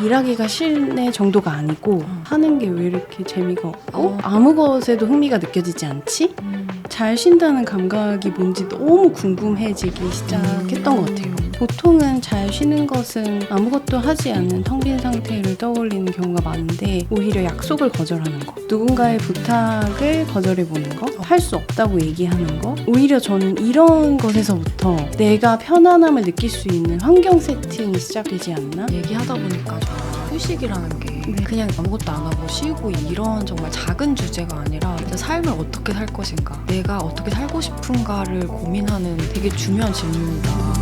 일하기가 싫네 정도가 아니고 하는 게 왜 이렇게 재미가 없고 아무 것에도 흥미가 느껴지지 않지? 잘 쉰다는 감각이 뭔지 너무 궁금해지기 시작했던 것 같아요. 보통은 잘 쉬는 것은 아무것도 하지 않는 텅 빈 상태를 떠올리는 경우가 많은데 오히려 약속을 거절하는 거, 누군가의 부탁을 거절해보는 거, 할 수 없다고 얘기하는 거, 오히려 저는 이런 것에서부터 내가 편안함을 느낄 수 있는 환경 세팅이 시작되지 않나? 얘기하다 보니까 저 휴식이라는 게 그냥 아무것도 안 하고 쉬고 이런 정말 작은 주제가 아니라 진짜 삶을 어떻게 살 것인가, 내가 어떻게 살고 싶은가를 고민하는 되게 중요한 질문이다.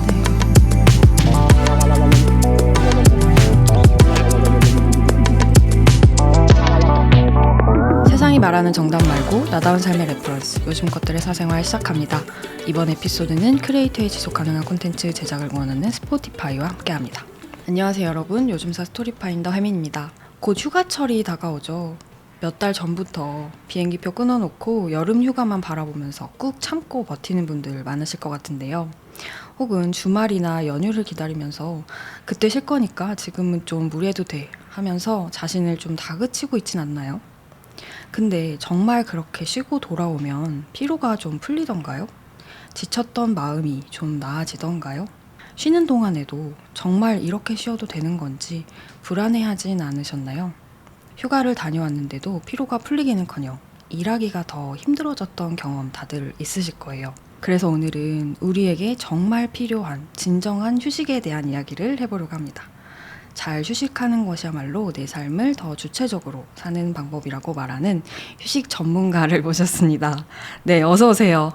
세상이 말하는 정답 말고 나다운 삶의 레퍼런스, 요즘 것들의 사생활 시작합니다. 이번 에피소드는 크리에이터의 지속 가능한 콘텐츠 제작을 원하는 스포티파이와 함께합니다. 안녕하세요 여러분, 요즘사 스토리파인더 혜민입니다. 곧 휴가철이 다가오죠. 몇 달 전부터 비행기표 끊어놓고 여름 휴가만 바라보면서 꾹 참고 버티는 분들 많으실 것 같은데요. 혹은 주말이나 연휴를 기다리면서 그때 쉴 거니까 지금은 좀 무리해도 돼 하면서 자신을 좀 다그치고 있진 않나요? 근데 정말 그렇게 쉬고 돌아오면 피로가 좀 풀리던가요? 지쳤던 마음이 좀 나아지던가요? 쉬는 동안에도 정말 이렇게 쉬어도 되는 건지 불안해하진 않으셨나요? 휴가를 다녀왔는데도 피로가 풀리기는커녕 일하기가 더 힘들어졌던 경험 다들 있으실 거예요. 그래서 오늘은 우리에게 정말 필요한 진정한 휴식에 대한 이야기를 해보려고 합니다. 잘 휴식하는 것이야말로 내 삶을 더 주체적으로 사는 방법이라고 말하는 휴식 전문가를 모셨습니다. 네, 어서 오세요.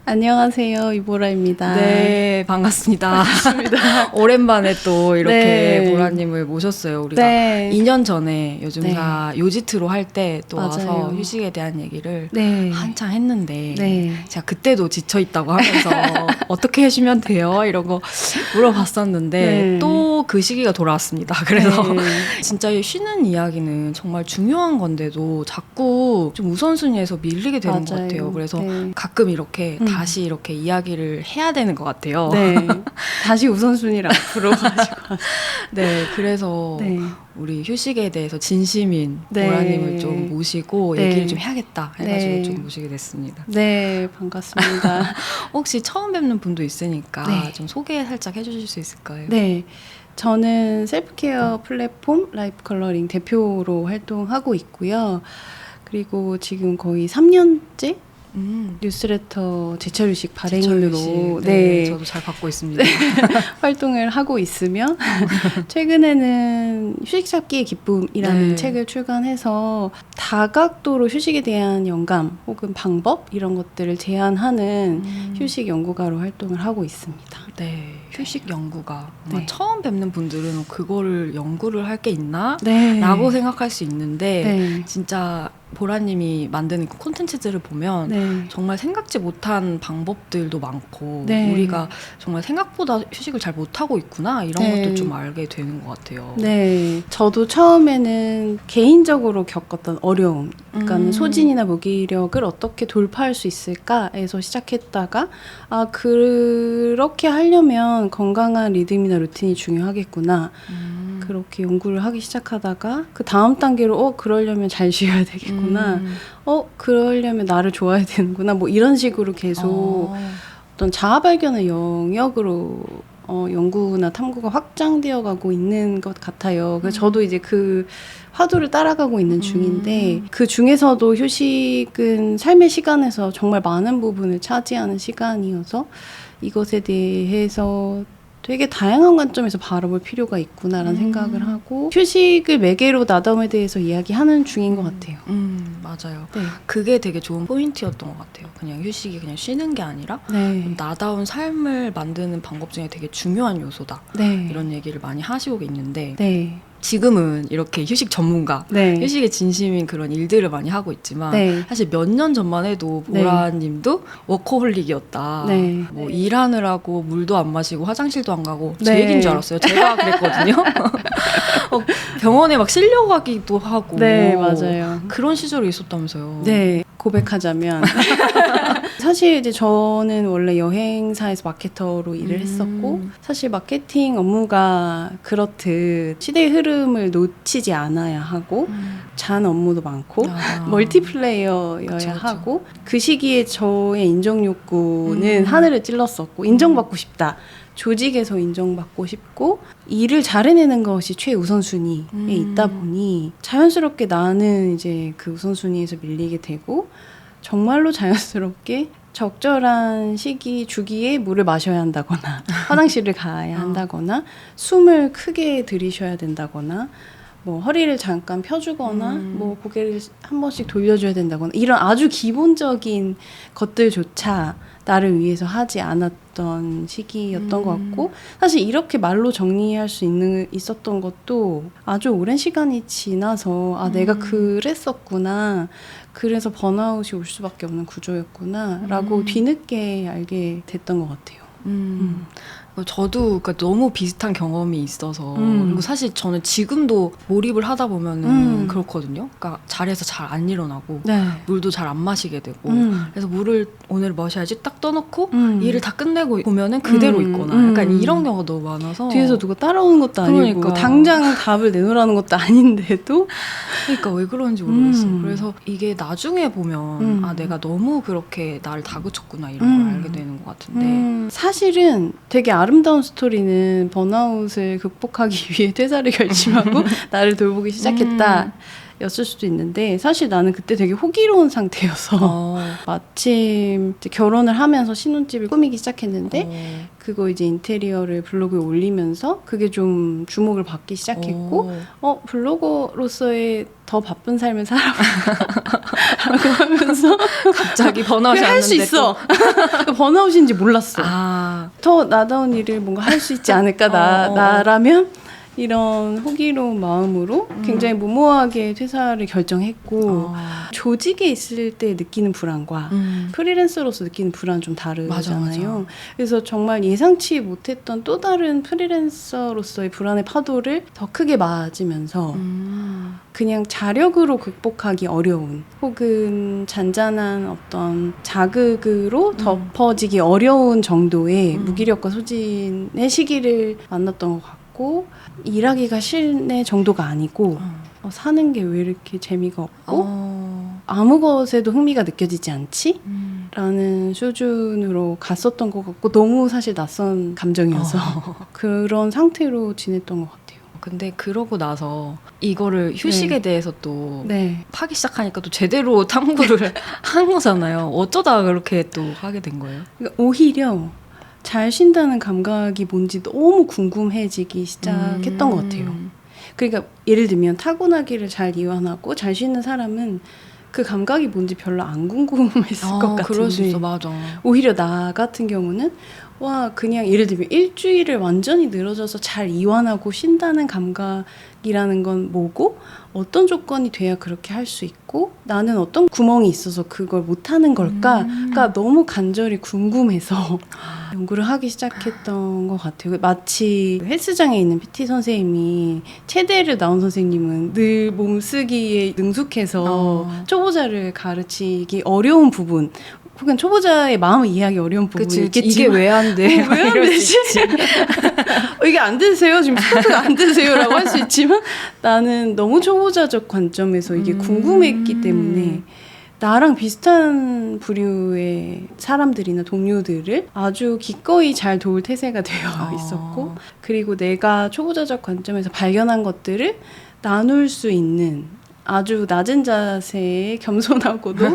안녕하세요, 이보라입니다. 네, 반갑습니다. 반갑습니다. 오랜만에 또 이렇게 네. 보라님을 모셨어요. 우리가 네. 2년 전에 요즘사 요지트로 할 때 또 와서 맞아요. 휴식에 대한 얘기를 네. 한창 했는데 네. 제가 그때도 지쳐있다고 하면서 어떻게 해주면 돼요? 이런 거 물어봤었는데 네. 또 그 시기가 돌아왔습니다. 그래서 네. 진짜 쉬는 이야기는 정말 중요한 건데도 자꾸 좀 우선순위에서 밀리게 되는 것 맞아요. 같아요. 그래서 네. 가끔 이렇게 다시 이렇게 이야기를 해야 되는 것 같아요. 네. 다시 우선순위를 앞으로 가지고. 네, 그래서 네. 우리 휴식에 대해서 진심인 네. 보라님을 좀 모시고 네. 얘기를 좀 해야겠다 해가지고 네. 좀 모시게 됐습니다. 네, 반갑습니다. 혹시 처음 뵙는 분도 있으니까 네. 좀 소개 살짝 해주실 수 있을까요? 네. 저는 셀프케어 플랫폼 라이프 컬러링 대표로 활동하고 있고요. 그리고 지금 거의 3년째 뉴스레터 제철휴식 발행인으로 제철휴식. 네, 저도 잘 받고 있습니다. 활동을 하고 있으며 최근에는 휴식 잡기의 기쁨이라는 네. 책을 출간해서 다각도로 휴식에 대한 영감 혹은 방법 이런 것들을 제안하는 휴식 연구가로 활동을 하고 있습니다. 네, 휴식 연구가 네. 처음 뵙는 분들은 그거를 연구를 할 게 있나? 네. 라고 생각할 수 있는데 네. 진짜 보라님이 만드는 그 콘텐츠들을 보면 네. 정말 생각지 못한 방법들도 많고 네. 우리가 정말 생각보다 휴식을 잘 못하고 있구나 이런 네. 것도 좀 알게 되는 것 같아요. 네, 저도 처음에는 개인적으로 겪었던 어려움, 그러니까 소진이나 무기력을 어떻게 돌파할 수 있을까에서 시작했다가 아 그렇게 하려면 건강한 리듬이나 루틴이 중요하겠구나. 그렇게 연구를 하기 시작하다가 그 다음 단계로 그러려면 잘 쉬어야 되겠구나. 그러려면 나를 좋아해야 되는구나. 뭐 이런 식으로 계속 어떤 자아 발견의 영역으로 연구나 탐구가 확장되어 가고 있는 것 같아요. 그래서 저도 이제 그 화두를 따라가고 있는 중인데 그 중에서도 휴식은 삶의 시간에서 정말 많은 부분을 차지하는 시간이어서 이것에 대해서 되게 다양한 관점에서 바라볼 필요가 있구나라는 생각을 하고 휴식을 매개로 나담에 대해서 이야기하는 중인 것 같아요. 맞아요. 네. 그게 되게 좋은 포인트였던 것 같아요. 그냥 휴식이 그냥 쉬는 게 아니라 네. 나다운 삶을 만드는 방법 중에 되게 중요한 요소다. 네. 이런 얘기를 많이 하시고 있는데 네. 지금은 이렇게 휴식 전문가, 네. 휴식에 진심인 그런 일들을 많이 하고 있지만 네. 사실 몇 년 전만 해도 네. 보라님도 워커홀릭이었다. 네. 뭐 일하느라고 물도 안 마시고 화장실도 안 가고 제 네. 얘기인 줄 알았어요. 제가 그랬거든요. 병원에 막 실려가기도 하고 네, 맞아요. 그런 시절이 있었다면서요. 네, 고백하자면 사실 이제 저는 원래 여행사에서 마케터로 일을 했었고 사실 마케팅 업무가 그렇듯 시대의 흐름을 놓치지 않아야 하고 잔 업무도 많고 멀티플레이어여야 그쵸. 하고 그 시기에 저의 인정 욕구는 하늘을 찔렀었고 인정받고 싶다. 조직에서 인정받고 싶고 일을 잘 해내는 것이 최우선순위에 있다 보니 자연스럽게 나는 이제 그 우선순위에서 밀리게 되고 정말로 자연스럽게 적절한 시기 주기에 물을 마셔야 한다거나 화장실을 가야 한다거나 숨을 크게 들이셔야 된다거나 뭐 허리를 잠깐 펴주거나 뭐 고개를 한 번씩 돌려줘야 된다거나 이런 아주 기본적인 것들조차 나를 위해서 하지 않았던 시기였던 것 같고 사실 이렇게 말로 정리할 수 있었던 것도 아주 오랜 시간이 지나서 아 내가 그랬었구나 그래서 번아웃이 올 수밖에 없는 구조였구나 라고 뒤늦게 알게 됐던 것 같아요. 저도 그러니까 너무 비슷한 경험이 있어서 그리고 사실 저는 지금도 몰입을 하다 보면은 그렇거든요. 그러니까 자리에서 잘 안 일어나고 네. 물도 잘 안 마시게 되고 그래서 물을 오늘 마셔야지 딱 떠놓고 일을 다 끝내고 보면은 그대로 있거나 약간 이런 경우가 너무 많아서 뒤에서 누가 따라오는 것도 아니고 그러니까. 당장 답을 내놓으라는 것도 아닌데도 그러니까 왜 그런지 모르겠어요. 그래서 이게 나중에 보면 아 내가 너무 그렇게 나를 다그쳤구나 이런 걸 알게 되는 것 같은데 사실은 되게 아름다운 스토리는 번아웃을 극복하기 위해 퇴사를 결심하고 나를 돌보기 시작했다 였을 수도 있는데 사실 나는 그때 되게 호기로운 상태여서 마침 이제 결혼을 하면서 신혼집을 꾸미기 시작했는데 그거 이제 인테리어를 블로그에 올리면서 그게 좀 주목을 받기 시작했고 블로거로서의 더 바쁜 삶을 살아보라고 하면서 갑자기 번아웃이 할 수 왔는데 있어. 번아웃인지 몰랐어. 아, 더 나다운 일을 뭔가 할 수 있지 않을까 나라면 이런 호기로운 마음으로 굉장히 무모하게 퇴사를 결정했고 조직에 있을 때 느끼는 불안과 프리랜서로서 느끼는 불안은 좀 다르잖아요. 맞아. 그래서 정말 예상치 못했던 또 다른 프리랜서로서의 불안의 파도를 더 크게 맞으면서 그냥 자력으로 극복하기 어려운 혹은 잔잔한 어떤 자극으로 덮어지기 어려운 정도의 무기력과 소진의 시기를 만났던 것 같고 일하기가 싫네 정도가 아니고 사는 게 왜 이렇게 재미가 없고 아무 것에도 흥미가 느껴지지 않지? 라는 수준으로 갔었던 것 같고 너무 사실 낯선 감정이어서 그런 상태로 지냈던 것 같아요. 근데 그러고 나서 이거를 휴식에 대해서 또 네. 하기 시작하니까 또 제대로 탐구를 한 거잖아요. 어쩌다가 그렇게 또 하게 된 거예요? 그러니까 오히려 잘 쉰다는 감각이 뭔지 너무 궁금해지기 시작했던 것 같아요. 그러니까 예를 들면 타고나기를 잘 이완하고 잘 쉬는 사람은 그 감각이 뭔지 별로 안 궁금했을 것 같은데 그럴 수 있어, 맞아. 오히려 나 같은 경우는 와 그냥 예를 들면 일주일을 완전히 늘어져서 잘 이완하고 쉰다는 감각이라는 건 뭐고 어떤 조건이 돼야 그렇게 할 수 있고 나는 어떤 구멍이 있어서 그걸 못하는 걸까가 너무 간절히 궁금해서 연구를 하기 시작했던 것 같아요. 마치 헬스장에 있는 PT 선생님이 체대를 나온 선생님은 늘 몸쓰기에 능숙해서 초보자를 가르치기 어려운 부분 혹은 초보자의 마음을 이해하기 어려운 부분이 있겠지만 이게 왜 안 돼? 왜 안 되지? 이게 안 되세요? 지금 스쿼트가 안 되세요? 라고 할 수 있지만 나는 너무 초보자적 관점에서 이게 궁금했기 때문에 나랑 비슷한 부류의 사람들이나 동료들을 아주 기꺼이 잘 도울 태세가 되어 있었고 그리고 내가 초보자적 관점에서 발견한 것들을 나눌 수 있는 아주 낮은 자세에 겸손하고도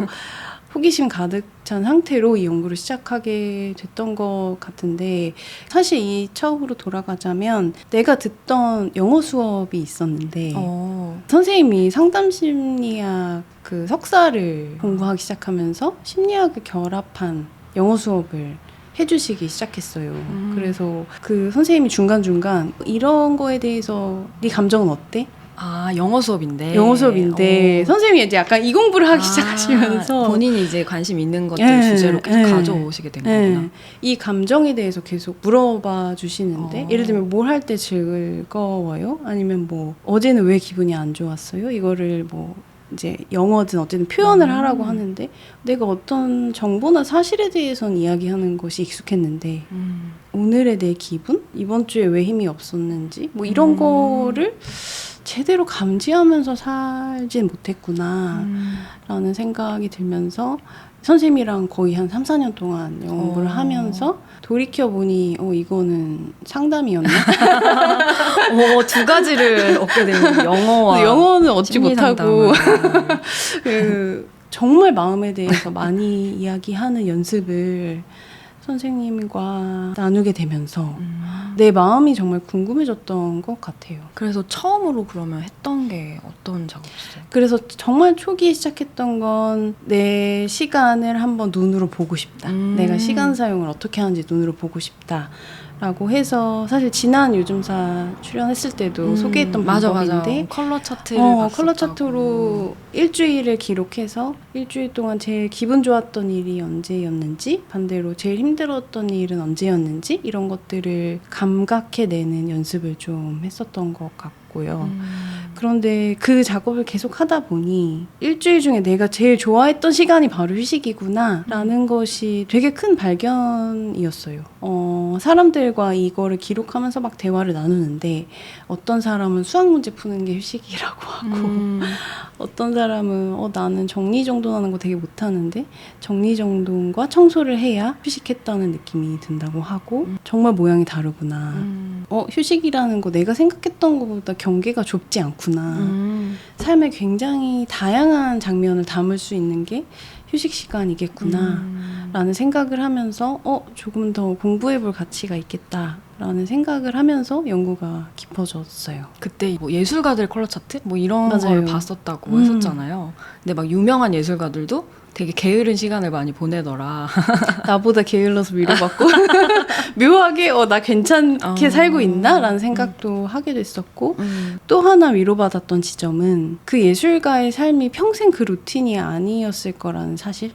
호기심 가득 찬 상태로 이 연구를 시작하게 됐던 것 같은데 사실 이 처음으로 돌아가자면 내가 듣던 영어 수업이 있었는데 선생님이 상담심리학 그 석사를 공부하기 시작하면서 심리학을 결합한 영어 수업을 해주시기 시작했어요. 그래서 그 선생님이 중간중간 이런 거에 대해서 네 감정은 어때? 영어 수업인데. 영어 수업인데 선생님이 이제 약간 이 공부를 하기 시작하시면서 본인이 이제 관심 있는 것들 주제로 계속 가져오시게 된 거구나. 이 감정에 대해서 계속 물어봐 주시는데 예를 들면 뭘 할 때 즐거워요? 아니면 뭐 어제는 왜 기분이 안 좋았어요? 이거를 뭐 이제 영어든 어쨌든 표현을 하라고 하는데 내가 어떤 정보나 사실에 대해서는 이야기하는 것이 익숙했는데 오늘의 내 기분? 이번 주에 왜 힘이 없었는지 뭐 이런 거를 제대로 감지하면서 살진 못했구나 라는 생각이 들면서 선생님이랑 거의 한 3, 4년 동안 영어 공부를 하면서 돌이켜보니 이거는 상담이었나? 두 가지를 얻게 되는 영어와 영어는 얻지 심리 못하고 상담을. 정말 마음에 대해서 많이 이야기하는 연습을 선생님과 나누게 되면서 내 마음이 정말 궁금해졌던 것 같아요. 그래서 처음으로 그러면 했던 게 어떤 작업이었어요? 그래서 정말 초기에 시작했던 건 내 시간을 한번 눈으로 보고 싶다. 내가 시간 사용을 어떻게 하는지 눈으로 보고 싶다. 라고 해서 사실 지난 요즘사 출연했을 때도 소개했던 방법인데 맞아. 컬러 차트를 컬러 차트로 일주일을 기록해서 일주일 동안 제일 기분 좋았던 일이 언제였는지 반대로 제일 힘들었던 일은 언제였는지 이런 것들을 감각해내는 연습을 좀 했었던 것 같고요. 그런데 그 작업을 계속 하다 보니 일주일 중에 내가 제일 좋아했던 시간이 바로 휴식이구나 라는 것이 되게 큰 발견이었어요. 사람들과 이거를 기록하면서 막 대화를 나누는데 어떤 사람은 수학 문제 푸는 게 휴식이라고 하고 어떤 사람은 나는 정리정돈하는 거 되게 못하는데 정리정돈과 청소를 해야 휴식했다는 느낌이 든다고 하고 정말 모양이 다르구나. 휴식이라는 거 내가 생각했던 것보다 경계가 좁지 않구나. 삶에 굉장히 다양한 장면을 담을 수 있는 게 휴식 시간이겠구나 라는 생각을 하면서 조금 더 공부해볼 가치가 있겠다 라는 생각을 하면서 연구가 깊어졌어요. 그때 뭐 예술가들 컬러 차트? 뭐 이런 맞아요. 걸 봤었다고 했었잖아요. 근데 막 유명한 예술가들도 되게 게으른 시간을 많이 보내더라. 나보다 게을러서 위로받고 묘하게 나 괜찮게 살고 있나? 라는 생각도 하게 됐었고 또 하나 위로받았던 지점은 그 예술가의 삶이 평생 그 루틴이 아니었을 거라는 사실.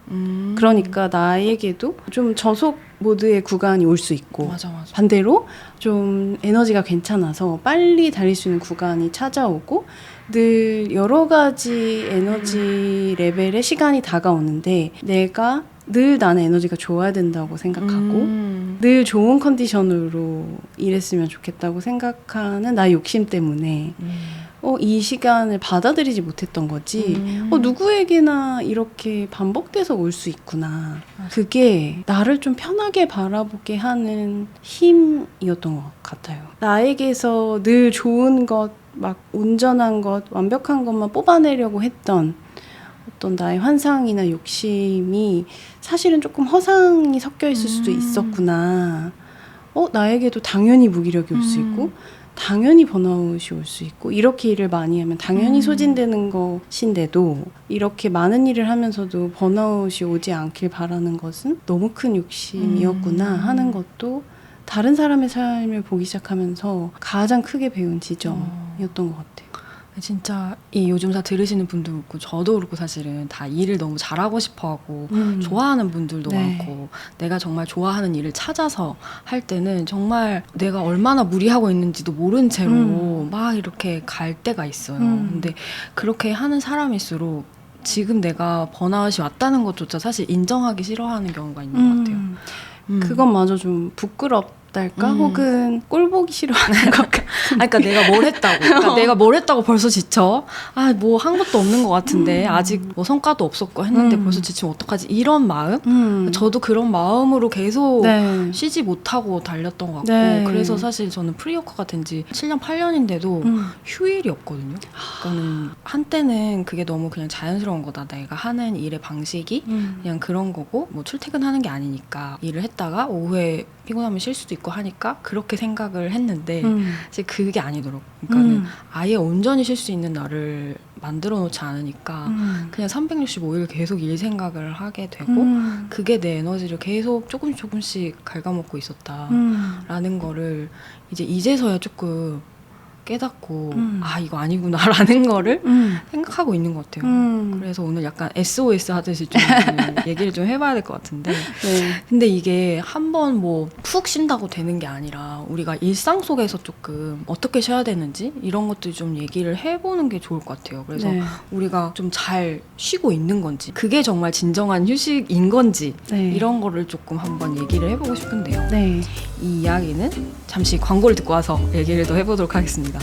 그러니까 나에게도 좀 저속 모드의 구간이 올 수 있고 맞아. 반대로 좀 에너지가 괜찮아서 빨리 달릴 수 있는 구간이 찾아오고 늘 여러 가지 에너지 레벨의 시간이 다가오는데 내가 늘 나는 에너지가 좋아야 된다고 생각하고 늘 좋은 컨디션으로 일했으면 좋겠다고 생각하는 나의 욕심 때문에 이 시간을 받아들이지 못했던 거지. 누구에게나 이렇게 반복돼서 올 수 있구나. 그게 나를 좀 편하게 바라보게 하는 힘이었던 것 같아요. 나에게서 늘 좋은 것, 막 온전한 것, 완벽한 것만 뽑아내려고 했던 어떤 나의 환상이나 욕심이 사실은 조금 허상이 섞여 있을 수도 있었구나. 나에게도 당연히 무기력이 올 수 있고 당연히 번아웃이 올 수 있고 이렇게 일을 많이 하면 당연히 소진되는 것인데도 이렇게 많은 일을 하면서도 번아웃이 오지 않길 바라는 것은 너무 큰 욕심이었구나 하는 것도 다른 사람의 삶을 보기 시작하면서 가장 크게 배운 지점이었던 것 같아요. 진짜 이 요즘사 들으시는 분도 그렇고 저도 그렇고 사실은 다 일을 너무 잘하고 싶어하고 좋아하는 분들도 네. 많고 내가 정말 좋아하는 일을 찾아서 할 때는 정말 내가 얼마나 무리하고 있는지도 모른 채로 막 이렇게 갈 때가 있어요. 근데 그렇게 하는 사람일수록 지금 내가 번아웃이 왔다는 것조차 사실 인정하기 싫어하는 경우가 있는 것 같아요. 그것마저 좀 부끄럽달까? 혹은 꼴보기 싫어하는 것 같아. 그러니까 내가 뭘 했다고. 그러니까 내가 뭘 했다고 벌써 지쳐. 뭐 한 것도 없는 것 같은데 아직 뭐 성과도 없었고 했는데 벌써 지치면 어떡하지? 이런 마음? 저도 그런 마음으로 계속 네. 쉬지 못하고 달렸던 것 같고 네. 그래서 사실 저는 프리워커가 된 지 7년, 8년인데도 휴일이 없거든요. 그러니까는 한때는 그게 너무 그냥 자연스러운 거다. 내가 하는 일의 방식이 그냥 그런 거고 뭐 출퇴근하는 게 아니니까 일을 했다가 오후에 피곤하면 쉴 수도 있고 하니까 그렇게 생각을 했는데 사실 그게 아니더라고요. 그러니까는 아예 온전히 쉴 수 있는 날을 만들어 놓지 않으니까 그냥 365일 계속 일 생각을 하게 되고 그게 내 에너지를 계속 조금씩 갉아먹고 있었다라는 거를 이제서야 조금 깨닫고 이거 아니구나라는 거를 생각하고 있는 것 같아요. 그래서 오늘 약간 SOS 하듯이 좀 얘기를 좀 해봐야 될 것 같은데 네. 근데 이게 한번 뭐 푹 쉰다고 되는 게 아니라 우리가 일상 속에서 조금 어떻게 쉬어야 되는지 이런 것들 좀 얘기를 해보는 게 좋을 것 같아요. 그래서 네. 우리가 좀 잘 쉬고 있는 건지 그게 정말 진정한 휴식인 건지 네. 이런 거를 조금 한번 얘기를 해보고 싶은데요. 네. 이 이야기는 잠시 광고를 듣고 와서 얘기를 더 해보도록 하겠습니다.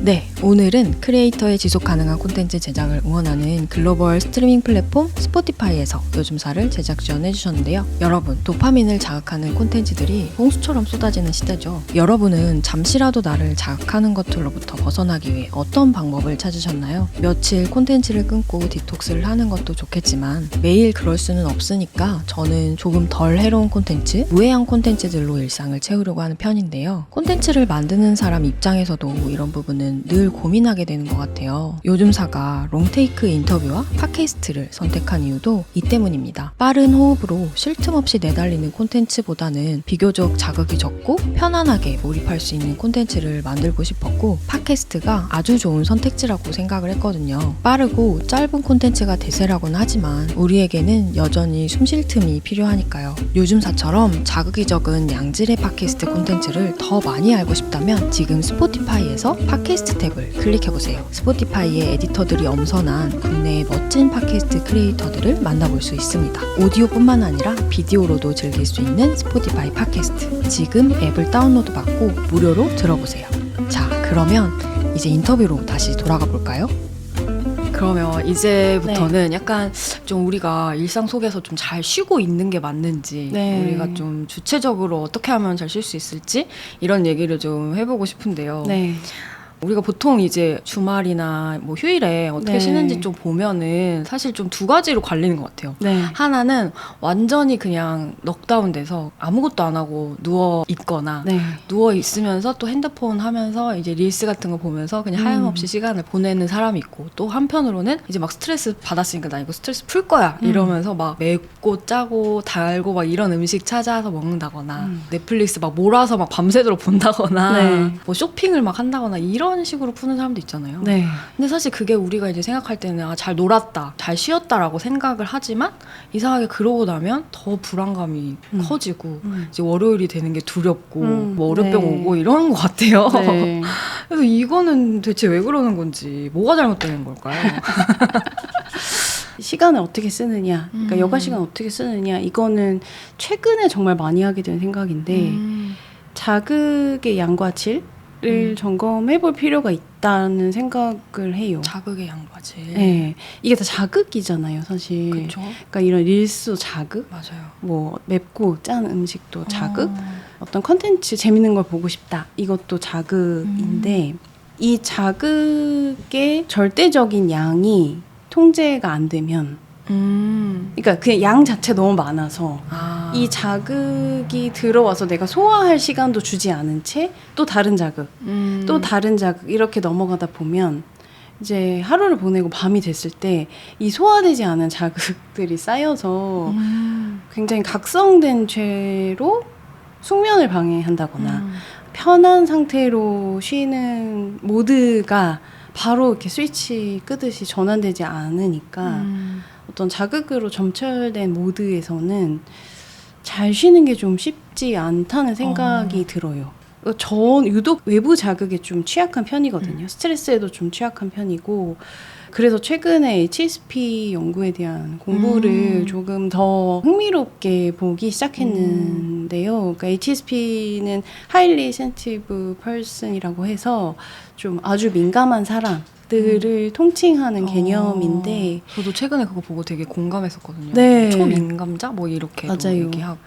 네, 오늘은 크리에이터의 지속 가능한 콘텐츠 제작을 응원하는 글로벌 스트리밍 플랫폼 스포티파이에서 요즘사를 제작 지원해 주셨는데요. 여러분, 도파민을 자극하는 콘텐츠들이 홍수처럼 쏟아지는 시대죠. 여러분은 잠시라도 나를 자극하는 것들로부터 벗어나기 위해 어떤 방법을 찾으셨나요? 며칠 콘텐츠를 끊고 디톡스를 하는 것도 좋겠지만 매일 그럴 수는 없으니까 저는 조금 덜 해로운 콘텐츠, 무해한 콘텐츠들로 일상을 채우려고 하는 편인데요. 콘텐츠를 만드는 사람 입장에서도 이런 부분은 늘 고민하게 되는 것 같아요. 요즘사가 롱테이크 인터뷰와 팟캐스트를 선택한 이유도 이 때문입니다. 빠른 호흡으로 쉴 틈 없이 내달리는 콘텐츠보다는 비교적 자극이 적고 편안하게 몰입할 수 있는 콘텐츠를 만들고 싶었고 팟캐스트가 아주 좋은 선택지라고 생각을 했거든요. 빠르고 짧은 콘텐츠가 대세라고는 하지만 우리에게는 여전히 숨 쉴 틈이 필요하니까요. 요즘사처럼 자극이 적은 양질의 팟캐스트 콘텐츠를 더 많이 알고 싶다면 지금 스포티파이에서 팟캐스트 탭을 클릭해보세요. 스포티파이의 에디터들이 엄선한 국내의 멋진 팟캐스트 크리에이터들을 만나볼 수 있습니다. 오디오뿐만 아니라 비디오로도 즐길 수 있는 스포티파이 팟캐스트. 지금 앱을 다운로드 받고 무료로 들어보세요. 자, 그러면 이제 인터뷰로 다시 돌아가 볼까요? 그러면 이제부터는 약간 좀 우리가 일상 속에서 좀 잘 쉬고 있는 게 맞는지 우리가 좀 주체적으로 어떻게 하면 잘 쉴 수 있을지 이런 얘기를 좀 해보고 싶은데요. 네. 우리가 보통 이제 주말이나 뭐 휴일에 어떻게 쉬는지 좀 보면은 사실 좀 두 가지로 갈리는 것 같아요. 네. 하나는 완전히 그냥 넉다운 돼서 아무것도 안 하고 누워 있거나 누워 있으면서 또 핸드폰 하면서 이제 릴스 같은 거 보면서 그냥 하염없이 시간을 보내는 사람이 있고 또 한편으로는 이제 막 스트레스 받았으니까 나 이거 스트레스 풀 거야 이러면서 막 맵고 짜고 달고 막 이런 음식 찾아서 먹는다거나 넷플릭스 막 몰아서 막 밤새도록 본다거나 뭐 쇼핑을 막 한다거나 이런 식으로 푸는 사람도 있잖아요. 네. 근데 사실 그게 우리가 이제 생각할 때는 잘 놀았다, 잘 쉬었다라고 생각을 하지만 이상하게 그러고 나면 더 불안감이 커지고 이제 월요일이 되는 게 두렵고 뭐 월요병 오고 이러는 것 같아요. 네. 그래서 이거는 대체 왜 그러는 건지 뭐가 잘못되는 걸까요? 시간을 어떻게 쓰느냐, 그러니까 여가 시간 어떻게 쓰느냐, 이거는 최근에 정말 많이 하게 된 생각인데 자극의 양과 질을 점검해볼 필요가 있다는 생각을 해요. 자극의 양과 질. 네, 이게 다 자극이잖아요, 사실. 그렇죠. 그러니까 이런 릴스도 자극, 맞아요. 뭐 맵고 짠 음식도 자극, 어떤 컨텐츠 재밌는 걸 보고 싶다, 이것도 자극인데 이 자극의 절대적인 양이 통제가 안 되면 그러니까 그냥 양 자체 너무 많아서 이 자극이 들어와서 내가 소화할 시간도 주지 않은 채 또 다른 자극 또 다른 자극 이렇게 넘어가다 보면 이제 하루를 보내고 밤이 됐을 때 이 소화되지 않은 자극들이 쌓여서 굉장히 각성된 채로 숙면을 방해한다거나 편한 상태로 쉬는 모드가 바로 이렇게 스위치 끄듯이 전환되지 않으니까 어떤 자극으로 점철된 모드에서는 잘 쉬는 게 좀 쉽지 않다는 생각이 들어요. 전 유독 외부 자극에 좀 취약한 편이거든요. 스트레스에도 좀 취약한 편이고 그래서 최근에 HSP 연구에 대한 공부를 조금 더 흥미롭게 보기 시작했는데요. 그러니까 HSP는 Highly Sensitive Person이라고 해서 좀 아주 민감한 사람들을 통칭하는 개념인데 저도 최근에 그거 보고 되게 공감했었거든요. 네. 초민감자? 뭐 이렇게 맞아요. 얘기하고.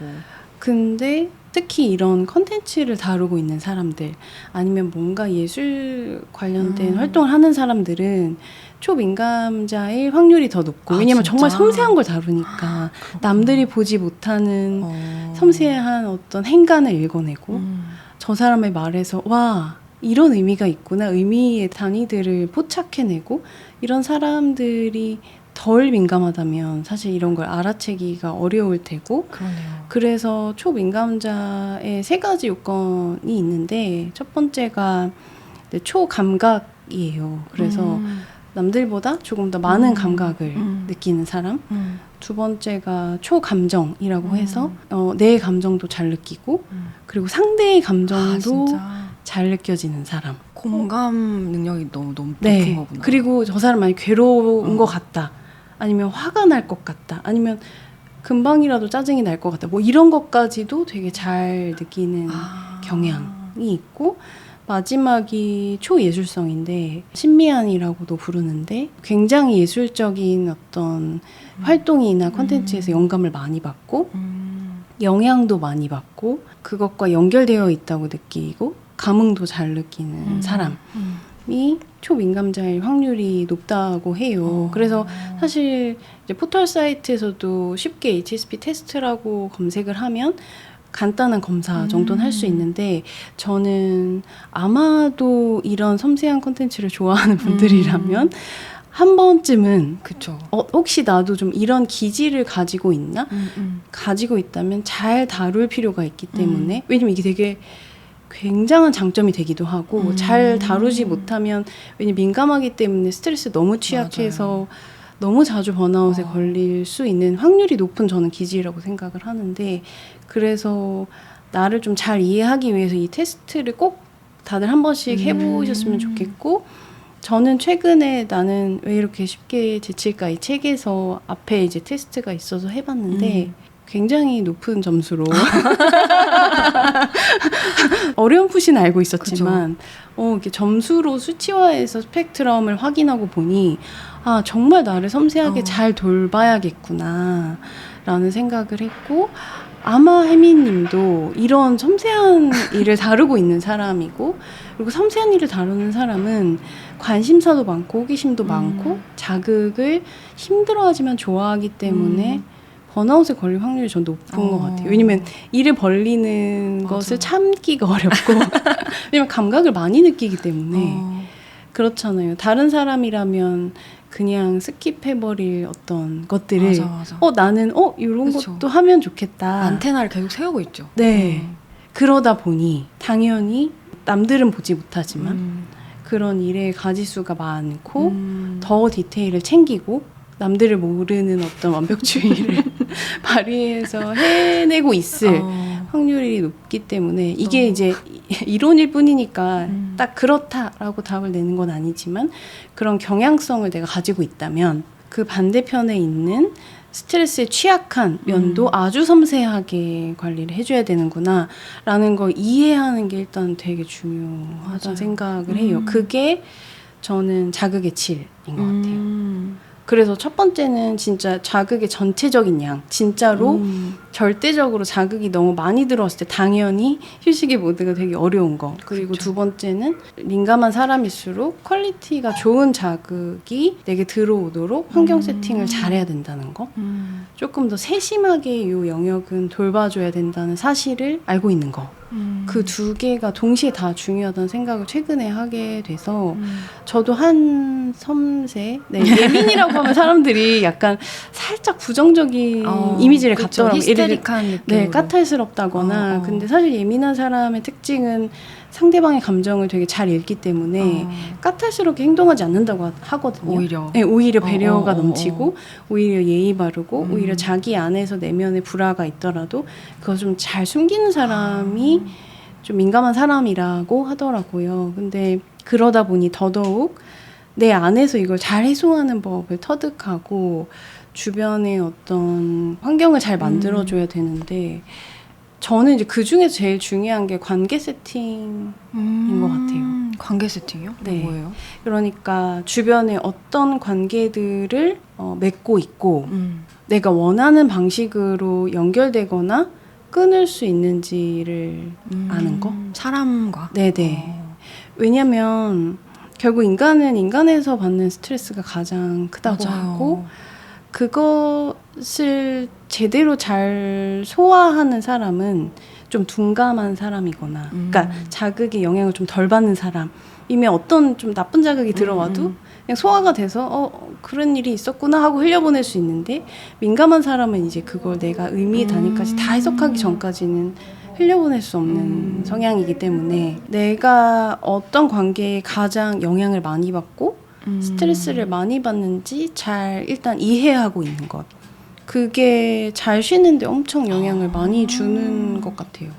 근데 특히 이런 컨텐츠를 다루고 있는 사람들 아니면 뭔가 예술 관련된 활동을 하는 사람들은 초민감자일 확률이 더 높고 왜냐면 진짜? 정말 섬세한 걸 다루니까 남들이 보지 못하는 섬세한 어떤 행간을 읽어내고 저 사람의 말에서 와 이런 의미가 있구나 의미의 단위들을 포착해내고 이런 사람들이 덜 민감하다면 사실 이런 걸 알아채기가 어려울 테고 그러네요. 그래서 초민감자의 세 가지 요건이 있는데 첫 번째가 초감각이에요. 그래서 남들보다 조금 더 많은 감각을 느끼는 사람. 두 번째가 초감정이라고 해서 내 감정도 잘 느끼고 그리고 상대의 감정도 잘 느껴지는 사람. 공감 능력이 너무 높은 네. 거구나. 그리고 저 사람 많이 괴로운 것 같다. 아니면 화가 날 것 같다. 아니면 금방이라도 짜증이 날 것 같다. 뭐 이런 것까지도 되게 잘 느끼는 경향이 있고 마지막이 초예술성인데 신미안이라고도 부르는데 굉장히 예술적인 어떤 활동이나 콘텐츠에서 영감을 많이 받고 영향도 많이 받고 그것과 연결되어 있다고 느끼고 감흥도 잘 느끼는 사람이 초민감자일 확률이 높다고 해요. 그래서 사실 이제 포털 사이트에서도 쉽게 HSP 테스트라고 검색을 하면 간단한 검사 정도는 할 수 있는데 저는 아마도 이런 섬세한 콘텐츠를 좋아하는 분들이라면 한 번쯤은 그쵸. 혹시 나도 좀 이런 기질을 가지고 있나? 가지고 있다면 잘 다룰 필요가 있기 때문에 왜냐면 이게 되게 굉장한 장점이 되기도 하고 잘 다루지 못하면 왜냐면 민감하기 때문에 스트레스 너무 취약해서 맞아요. 너무 자주 번아웃에 걸릴 수 있는 확률이 높은 저는 기질이라고 생각을 하는데 그래서 나를 좀 잘 이해하기 위해서 이 테스트를 꼭 다들 한 번씩 해보셨으면 좋겠고 저는 최근에 나는 왜 이렇게 쉽게 지칠까 이 책에서 앞에 이제 테스트가 있어서 해봤는데 굉장히 높은 점수로 어렴풋이는 알고 있었지만 이렇게 점수로 수치화해서 스펙트럼을 확인하고 보니 아 정말 나를 섬세하게 잘 돌봐야겠구나 라는 생각을 했고 아마 혜미님도 이런 섬세한 일을 다루고 있는 사람이고 그리고 섬세한 일을 다루는 사람은 관심사도 많고 호기심도 많고 자극을 힘들어하지만 좋아하기 때문에 번아웃에 걸릴 확률이 전 높은 것 같아요. 왜냐면 일을 벌리는 것을 참기가 어렵고 왜냐면 감각을 많이 느끼기 때문에 그렇잖아요. 다른 사람이라면 그냥 스킵해버릴 어떤 것들을 맞아. 나는 이런 그쵸. 것도 하면 좋겠다. 안테나를 계속 세우고 있죠. 네. 그러다 보니 당연히 남들은 보지 못하지만 그런 일의 가지수가 많고 더 디테일을 챙기고 남들을 모르는 어떤 완벽주의를 발휘해서 해내고 있을 확률이 높기 때문에 이게 이제 이론일 뿐이니까 딱 그렇다라고 답을 내는 건 아니지만 그런 경향성을 내가 가지고 있다면 그 반대편에 있는 스트레스에 취약한 면도 아주 섬세하게 관리를 해줘야 되는구나 라는 걸 이해하는 게 일단 되게 중요하다는 생각을 해요. 그게 저는 자극의 칠인 것 같아요. 그래서 첫 번째는 진짜 자극의 전체적인 양 진짜로 절대적으로 자극이 너무 많이 들어왔을 때 당연히 휴식의 모드가 되게 어려운 거 그리고 그쵸. 두 번째는 민감한 사람일수록 퀄리티가 좋은 자극이 내게 들어오도록 환경 세팅을 잘해야 된다는 거 조금 더 세심하게 이 영역은 돌봐줘야 된다는 사실을 알고 있는 거 그 두 개가 동시에 다 중요하다는 생각을 최근에 하게 돼서 저도 한 섬세 예민이라고 하면 사람들이 약간 살짝 부정적인 이미지를 갖더라고요. 히스테릭한 느낌. 네, 까탈스럽다거나 근데 사실 예민한 사람의 특징은 상대방의 감정을 되게 잘 읽기 때문에 까탈스럽게 행동하지 않는다고 하거든요. 오히려. 네, 오히려 배려가 넘치고 오히려 예의 바르고 오히려 자기 안에서 내면의 불화가 있더라도 그거 좀 잘 숨기는 사람이 좀 민감한 사람이라고 하더라고요. 근데 그러다 보니 더더욱 내 안에서 이걸 잘 해소하는 법을 터득하고 주변의 어떤 환경을 잘 만들어줘야 되는데 저는 이제 그 중에서 제일 중요한 게 관계 세팅인 것 같아요. 관계 세팅이요? 네. 뭐예요? 그러니까 주변에 어떤 관계들을 맺고 있고 내가 원하는 방식으로 연결되거나 끊을 수 있는지를 아는 거? 사람과? 네네. 왜냐면 결국 인간은 인간에서 받는 스트레스가 가장 크다고 맞아요. 하고 그것을 제대로 잘 소화하는 사람은 좀 둔감한 사람이거나 그러니까 자극의 영향을 좀 덜 받는 사람이면 어떤 좀 나쁜 자극이 들어와도 그냥 소화가 돼서 그런 일이 있었구나 하고 흘려보낼 수 있는데 민감한 사람은 이제 그걸 내가 의미 단위까지 다 해석하기 전까지는 흘려보낼 수 없는 성향이기 때문에 내가 어떤 관계에 가장 영향을 많이 받고 스트레스를 많이 받는지 잘 일단 이해하고 있는 것. 그게 잘 쉬는데 엄청 영향을 많이 주는 것 같아요.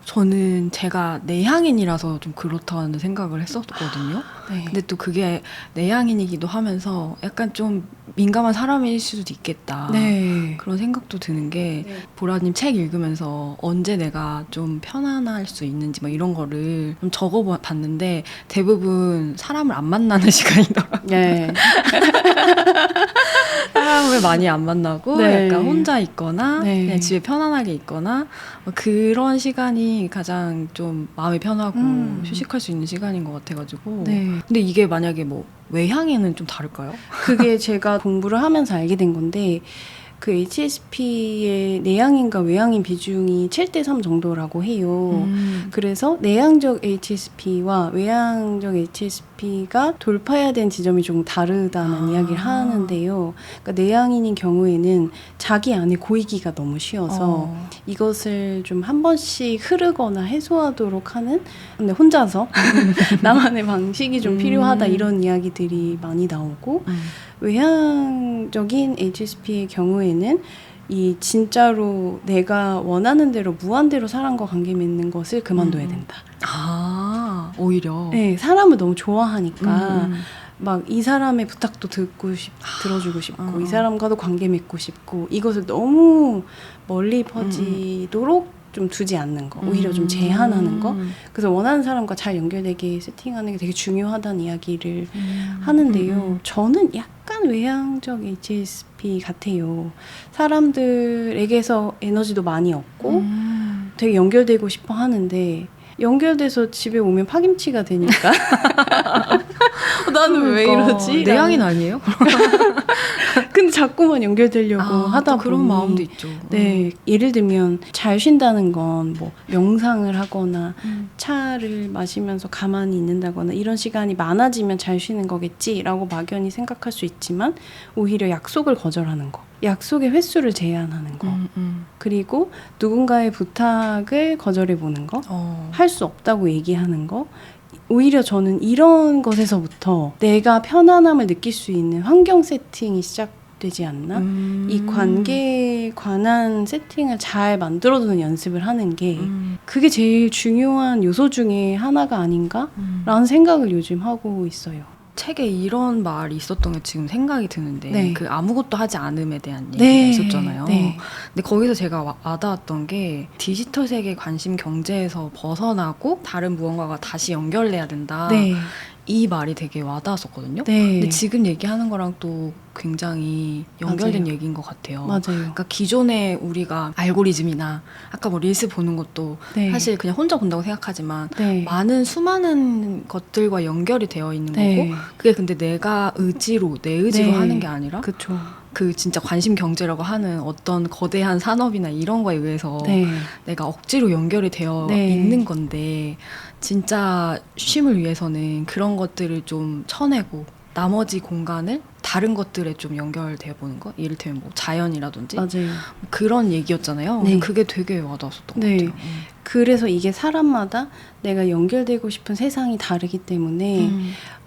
저는 제가 내향인이라서 좀 그렇다는 생각을 했었거든요. 네. 근데 또 그게 내향인이기도 하면서 약간 좀 민감한 사람일 수도 있겠다. 네. 그런 생각도 드는 게 네. 보라님 책 읽으면서 언제 내가 좀 편안할 수 있는지 막 이런 거를 좀 적어봤는데 대부분 사람을 안 만나는 시간이더라고요. 네. 사람을 많이 안 만나고 네. 약간 혼자 있거나 네. 그냥 집에 편안하게 있거나 뭐 그런 시간이 가장 좀 마음이 편하고 휴식할 수 있는 시간인 것 같아가지고 네. 근데 이게 만약에 뭐 외향에는 좀 다를까요? 그게 제가 공부를 하면서 알게 된 건데 그 HSP의 내향인과 외향인 비중이 7대3 정도라고 해요. 그래서 내향적 HSP와 외향적 HSP가 돌파해야 되는 지점이 조금 다르다는 이야기를 하는데요. 그러니까 내향인인 경우에는 자기 안에 고이기가 너무 쉬워서 이것을 좀 한 번씩 흐르거나 해소하도록 하는 근데 혼자서 나만의 방식이 좀 필요하다 이런 이야기들이 많이 나오고 외향적인 HSP의 경우에는 이 진짜로 내가 원하는 대로 무한대로 사람과 관계 맺는 것을 그만둬야 된다. 아, 오히려. 네, 사람을 너무 좋아하니까 막 이 사람의 부탁도 들어주고 싶고 이 사람과도 관계 맺고 싶고 이것을 너무 멀리 퍼지도록 좀 두지 않는 거, 오히려 좀 제한하는 거. 그래서 원하는 사람과 잘 연결되게 세팅하는 게 되게 중요하다는 이야기를 하는데요. 저는 약간 외향적 HSP 같아요. 사람들에게서 에너지도 많이 얻고 되게 연결되고 싶어 하는데 연결돼서 집에 오면 파김치가 되니까 나는 왜 이러지? 내향인 아니에요? 근데 자꾸만 연결되려고 하다 보니 그런 마음도 있죠. 네, 예를 들면 잘 쉰다는 건 뭐 명상을 하거나 차를 마시면서 가만히 있는다거나 이런 시간이 많아지면 잘 쉬는 거겠지라고 막연히 생각할 수 있지만 오히려 약속을 거절하는 거, 약속의 횟수를 제한하는 거, 그리고 누군가의 부탁을 거절해 보는 거, 할 수 없다고 얘기하는 거. 오히려 저는 이런 것에서부터 내가 편안함을 느낄 수 있는 환경 세팅이 시작되지 않나? 이 관계에 관한 세팅을 잘 만들어두는 연습을 하는 게 그게 제일 중요한 요소 중에 하나가 아닌가라는 생각을 요즘 하고 있어요. 책에 이런 말이 있었던 게 지금 생각이 드는데 네. 그 아무것도 하지 않음에 대한 얘기가 네. 있었잖아요. 네. 근데 거기서 제가 와닿았던 게 디지털 세계 관심 경제에서 벗어나고 다른 무언가가 다시 연결돼야 된다. 네. 이 말이 되게 와닿았었거든요. 네. 근데 지금 얘기하는 거랑 또 굉장히 연결된 맞아요. 얘기인 것 같아요. 맞아요. 그러니까 기존에 우리가 알고리즘이나 아까 뭐 릴스 보는 것도 네. 사실 그냥 혼자 본다고 생각하지만 네. 많은 수많은 것들과 연결이 되어 있는 네. 거고 그게 근데 내가 의지로 내 의지로 네. 하는 게 아니라 그쵸. 그 진짜 관심 경제라고 하는 어떤 거대한 산업이나 이런 거에 의해서 네. 내가 억지로 연결이 되어 네. 있는 건데 진짜 쉼을 위해서는 그런 것들을 좀 쳐내고 나머지 공간을 다른 것들에 좀 연결되어 보는 거, 이를테면 뭐 자연이라든지 맞아요. 그런 얘기였잖아요. 네. 그게 되게 와닿았었던 네. 것 같아요. 그래서 이게 사람마다 내가 연결되고 싶은 세상이 다르기 때문에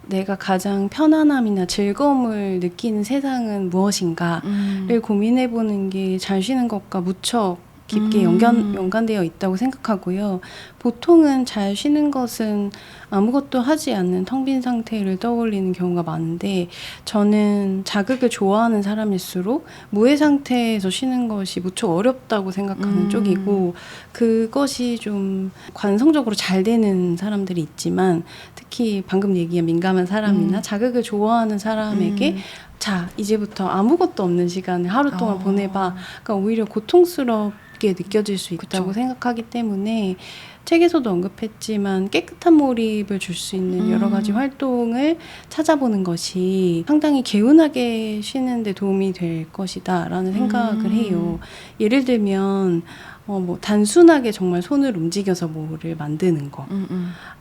내가 가장 편안함이나 즐거움을 느끼는 세상은 무엇인가를 고민해보는 게 잘 쉬는 것과 무척 깊게 연관되어 있다고 생각하고요. 보통은 잘 쉬는 것은 아무것도 하지 않는 텅 빈 상태를 떠올리는 경우가 많은데 저는 자극을 좋아하는 사람일수록 무해 상태에서 쉬는 것이 무척 어렵다고 생각하는 쪽이고 그것이 좀 관성적으로 잘 되는 사람들이 있지만 특히 방금 얘기한 민감한 사람이나 자극을 좋아하는 사람에게 자, 이제부터 아무것도 없는 시간을 하루 동안 보내봐. 그러니까 오히려 고통스럽게 느껴질 수 있다고 그쵸. 생각하기 때문에 책에서도 언급했지만 깨끗한 몰입을 줄 수 있는 여러 가지 활동을 찾아보는 것이 상당히 개운하게 쉬는데 도움이 될 것이다라는 생각을 해요. 예를 들면 뭐 단순하게 정말 손을 움직여서 뭐를 만드는 거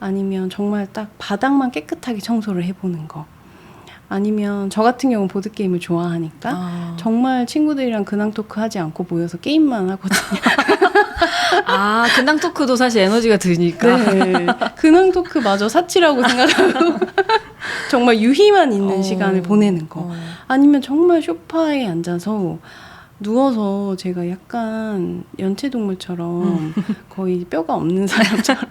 아니면 정말 딱 바닥만 깨끗하게 청소를 해보는 거 아니면 저 같은 경우는 보드게임을 좋아하니까 정말 친구들이랑 근황 토크 하지 않고 모여서 게임만 하거든요. 근황 토크도 사실 에너지가 드니까. 네. 근황 토크마저 사치라고 생각하고 정말 유희만 있는 시간을 보내는 거. 아니면 정말 소파에 앉아서 누워서 제가 약간 연체동물처럼 거의 뼈가 없는 사람처럼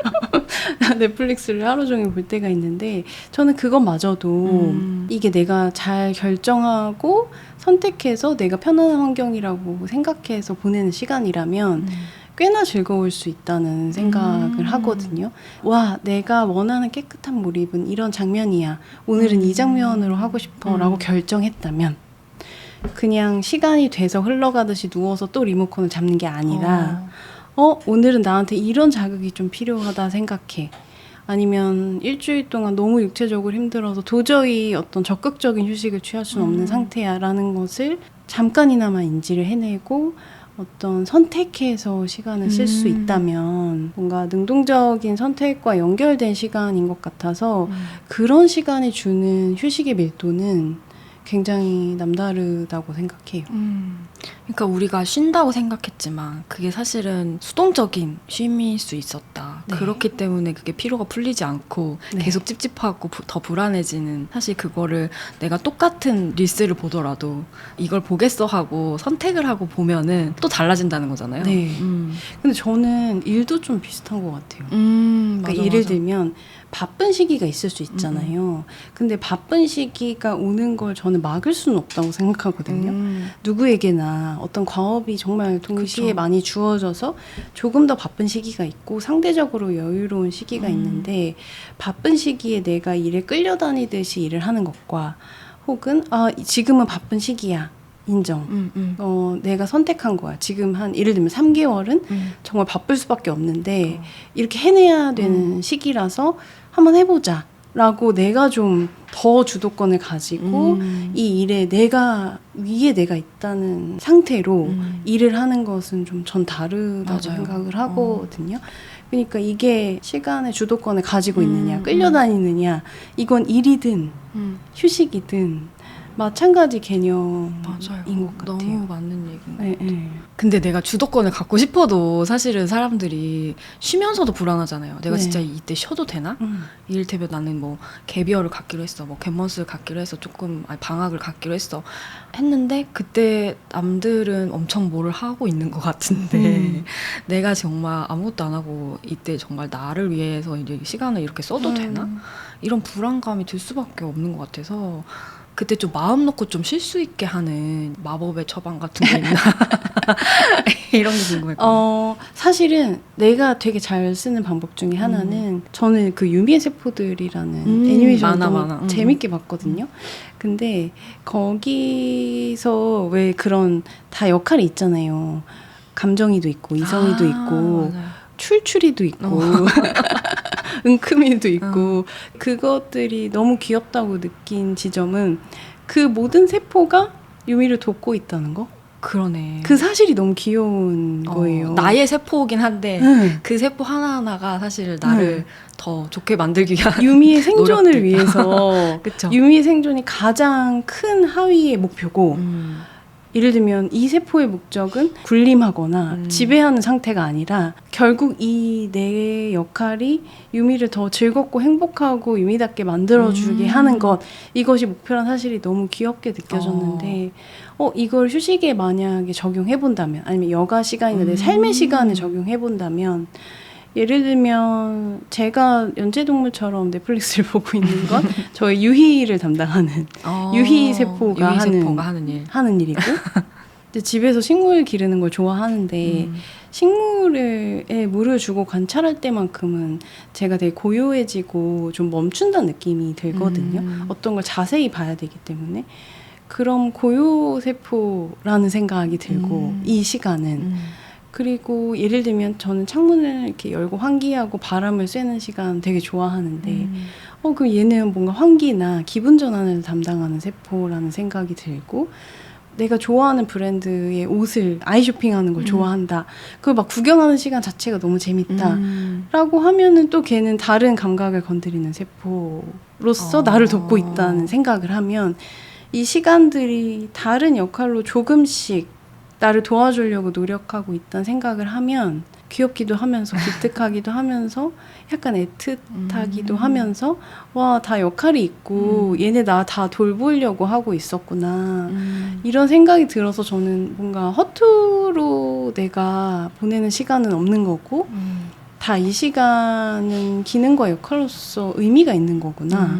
넷플릭스를 하루 종일 볼 때가 있는데 저는 그것마저도 이게 내가 잘 결정하고 선택해서 내가 편안한 환경이라고 생각해서 보내는 시간이라면 꽤나 즐거울 수 있다는 생각을 하거든요. 와, 내가 원하는 깨끗한 몰입은 이런 장면이야. 오늘은 이 장면으로 하고 싶어 라고 결정했다면 그냥 시간이 돼서 흘러가듯이 누워서 또 리모컨을 잡는 게 아니라 오늘은 나한테 이런 자극이 좀 필요하다 생각해. 아니면 일주일 동안 너무 육체적으로 힘들어서 도저히 어떤 적극적인 휴식을 취할 수는 없는 상태야 라는 것을 잠깐이나마 인지를 해내고 어떤 선택해서 시간을 쓸 수 있다면 뭔가 능동적인 선택과 연결된 시간인 것 같아서 그런 시간이 주는 휴식의 밀도는 굉장히 남다르다고 생각해요. 그러니까 우리가 쉰다고 생각했지만 그게 사실은 수동적인 쉼일 수 있었다. 네. 그렇기 때문에 그게 피로가 풀리지 않고 네. 계속 찝찝하고 더 불안해지는, 사실 그거를 내가 똑같은 릴스를 보더라도 이걸 보겠어 하고 선택을 하고 보면은 또 달라진다는 거잖아요. 네. 근데 저는 일도 좀 비슷한 것 같아요. 그러니까 맞아, 예를 맞아. 들면 바쁜 시기가 있을 수 있잖아요. 근데 바쁜 시기가 오는 걸 저는 막을 수는 없다고 생각하거든요. 누구에게나 어떤 과업이 정말 동시에 그쵸. 많이 주어져서 조금 더 바쁜 시기가 있고 상대적으로 여유로운 시기가 있는데 바쁜 시기에 내가 일에 끌려다니듯이 일을 하는 것과 혹은 지금은 바쁜 시기야. 인정. 내가 선택한 거야. 지금 예를 들면 3개월은 정말 바쁠 수밖에 없는데 이렇게 해내야 되는 시기라서 한번 해보자 라고 내가 좀 더 주도권을 가지고 이 일에 위에 내가 있다는 상태로 일을 하는 것은 좀 전 다르다고 맞아요. 생각을 하거든요. 그러니까 이게 시간의 주도권을 가지고 있느냐 끌려다니느냐 이건 일이든 휴식이든 마찬가지 개념인 맞아요. 것 같아요. 너무 맞는 얘기인 것 네, 같아요. 네. 근데 내가 주도권을 갖고 싶어도 사실은 사람들이 쉬면서도 불안하잖아요. 내가 네. 진짜 이때 쉬어도 되나? 이를테면 나는 뭐 갭이어를 갖기로 했어, 뭐 갭먼스를 갖기로 했어, 방학을 갖기로 했어 했는데 그때 남들은 엄청 뭐를 하고 있는 것 같은데 내가 정말 아무것도 안 하고 이때 정말 나를 위해서 이제 시간을 이렇게 써도 되나? 이런 불안감이 들 수밖에 없는 것 같아서 그때 좀 마음 놓고 좀 쉴 수 있게 하는 마법의 처방 같은 게 있나? 이런 게 궁금했거든요. 사실은 내가 되게 잘 쓰는 방법 중에 하나는 저는 그 유미의 세포들이라는 애니메이션을 만화. 재밌게 봤거든요. 근데 거기서 왜 그런 다 역할이 있잖아요. 감정이도 있고 이성이도 있고 맞아요. 출출이도 있고 은큼이도 있고 그것들이 너무 귀엽다고 느낀 지점은 그 모든 세포가 유미를 돕고 있다는 거? 그러네. 그 사실이 너무 귀여운 거예요. 나의 세포긴 한데 네. 그 세포 하나하나가 사실 나를 더 좋게 만들기 위한 유미의 생존을 노력들. 위해서 그쵸. 유미의 생존이 가장 큰 하위의 목표고 예를 들면 이 세포의 목적은 군림하거나 지배하는 상태가 아니라 결국 이 내 역할이 유미를 더 즐겁고 행복하고 유미답게 만들어주게 하는 것, 이것이 목표란 사실이 너무 귀엽게 느껴졌는데 이걸 휴식에 만약에 적용해본다면 아니면 여가 시간이나 내 삶의 시간에 적용해본다면 예를 들면 제가 연체동물처럼 넷플릭스를 보고 있는 건 저의 유희를 담당하는 유희 세포가 하는 일이고 이제 집에서 식물 기르는 걸 좋아하는데 식물에 물을 주고 관찰할 때만큼은 제가 되게 고요해지고 좀 멈춘다는 느낌이 들거든요. 어떤 걸 자세히 봐야 되기 때문에. 그럼 고요세포라는 생각이 들고 이 시간은 그리고 예를 들면 저는 창문을 이렇게 열고 환기하고 바람을 쐬는 시간 되게 좋아하는데 그럼 얘는 뭔가 환기나 기분 전환을 담당하는 세포라는 생각이 들고 내가 좋아하는 브랜드의 옷을 아이쇼핑하는 걸 좋아한다. 그걸 막 구경하는 시간 자체가 너무 재밌다. 라고 하면은 또 걔는 다른 감각을 건드리는 세포인 로서 나를 돕고 있다는 생각을 하면 이 시간들이 다른 역할로 조금씩 나를 도와주려고 노력하고 있다는 생각을 하면 귀엽기도 하면서 기특하기도 하면서 약간 애틋하기도 하면서 와, 다 역할이 있고 얘네 나 다 돌보려고 하고 있었구나 이런 생각이 들어서 저는 뭔가 허투루 내가 보내는 시간은 없는 거고 다 이 시간은 기능과 역할로서 의미가 있는 거구나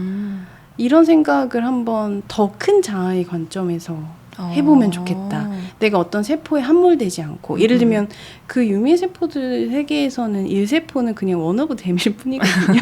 이런 생각을 한번 더 큰 자아의 관점에서 해보면 좋겠다. 내가 어떤 세포에 함몰되지 않고 예를 들면 그 유미의 세포들 세계에서는 1세포는 그냥 원오브 댐일 뿐이거든요.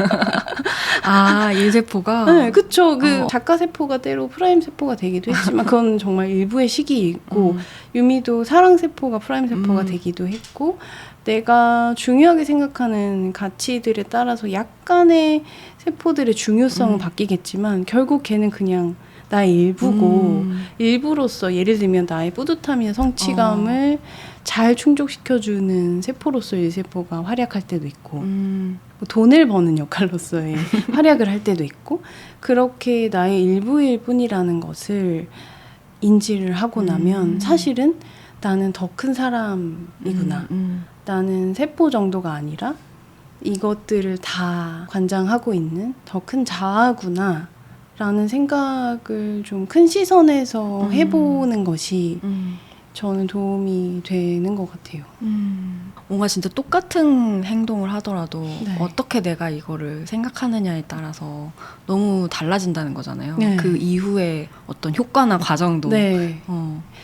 아, 1세포가? 네, 그쵸. 그 작가 세포가 때로 프라임 세포가 되기도 했지만 그건 정말 일부의 시기이고 유미도 사랑 세포가 프라임 세포가 되기도 했고 내가 중요하게 생각하는 가치들에 따라서 약간의 세포들의 중요성은 바뀌겠지만 결국 걔는 그냥 나의 일부고 일부로서 예를 들면 나의 뿌듯함이나 성취감을 잘 충족시켜주는 세포로서 1세포가 활약할 때도 있고 뭐 돈을 버는 역할로서의 활약을 할 때도 있고 그렇게 나의 일부일 뿐이라는 것을 인지를 하고 나면 사실은 나는 더 큰 사람이구나. 나는 세포 정도가 아니라 이것들을 다 관장하고 있는 더 큰 자아구나 라는 생각을 좀 큰 시선에서 해보는 것이 저는 도움이 되는 것 같아요. 뭔가 진짜 똑같은 행동을 하더라도 네. 어떻게 내가 이거를 생각하느냐에 따라서 너무 달라진다는 거잖아요. 네. 그 이후에 어떤 효과나 과정도. 네.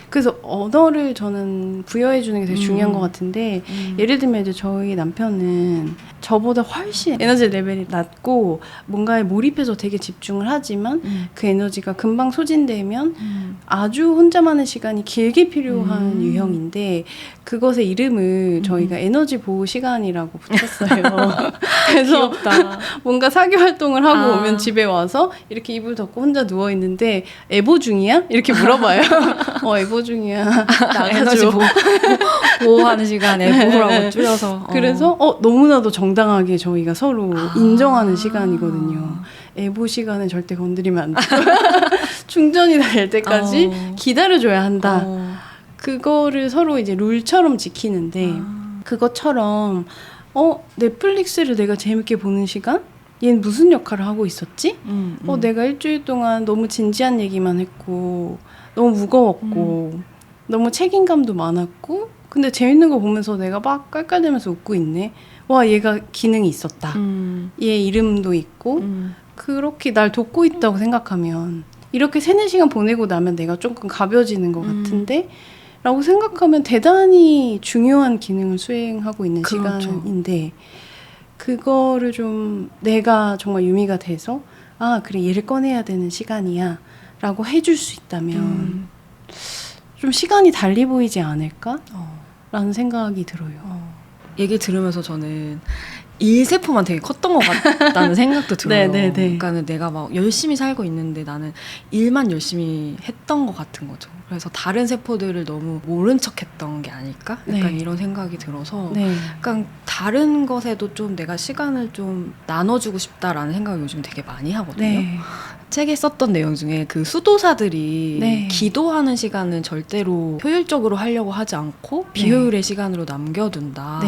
그래서 언어를 저는 부여해주는 게 되게 중요한 것 같은데 예를 들면 이제 저희 남편은 저보다 훨씬 에너지 레벨이 낮고 뭔가에 몰입해서 되게 집중을 하지만 그 에너지가 금방 소진되면 아주 혼자만의 시간이 길게 필요한 유형인데 그것의 이름을 저희가 에너지 보호 시간이라고 붙였어요. 그래서 귀엽다. 뭔가 사교 활동을 하고 오면 집에 와서 이렇게 이불 덮고 혼자 누워있는데 애보 중이야? 이렇게 물어봐요. 애보 중이야. 에너지 나가줘. 보호하는 시간에 보호라고 줄여서. 그래서 너무나도 정당하게 저희가 서로 인정하는 시간이거든요. 애보 시간에 절대 건드리면 안 돼. 충전이 될 때까지 기다려줘야 한다. 그거를 서로 이제 룰처럼 지키는데 그것처럼 넷플릭스를 내가 재밌게 보는 시간? 얘는 무슨 역할을 하고 있었지? 내가 일주일 동안 너무 진지한 얘기만 했고 너무 무거웠고 너무 책임감도 많았고 근데 재밌는 거 보면서 내가 막 깔깔대면서 웃고 있네. 와, 얘가 기능이 있었다. 얘 이름도 있고 그렇게 날 돕고 있다고 생각하면 이렇게 3-4시간 보내고 나면 내가 조금 가벼워지는 것 같은데 라고 생각하면 대단히 중요한 기능을 수행하고 있는 그렇죠. 시간인데 그거를 좀 내가 정말 유미가 돼서 그래 얘를 꺼내야 되는 시간이야 라고 해줄 수 있다면 좀 시간이 달리 보이지 않을까? 라는 생각이 들어요. 얘기 들으면서 저는 1세포만 되게 컸던 것 같다는 생각도 들어요. 네네네. 그러니까 내가 막 열심히 살고 있는데 나는 일만 열심히 했던 것 같은 거죠. 그래서 다른 세포들을 너무 모른 척했던 게 아닐까? 약간 이런 생각이 들어서 약간 다른 것에도 좀 내가 시간을 좀 나눠주고 싶다라는 생각을 요즘 되게 많이 하거든요. 책에 썼던 내용 중에 그 수도사들이 기도하는 시간은 절대로 효율적으로 하려고 하지 않고 비효율의 시간으로 남겨둔다.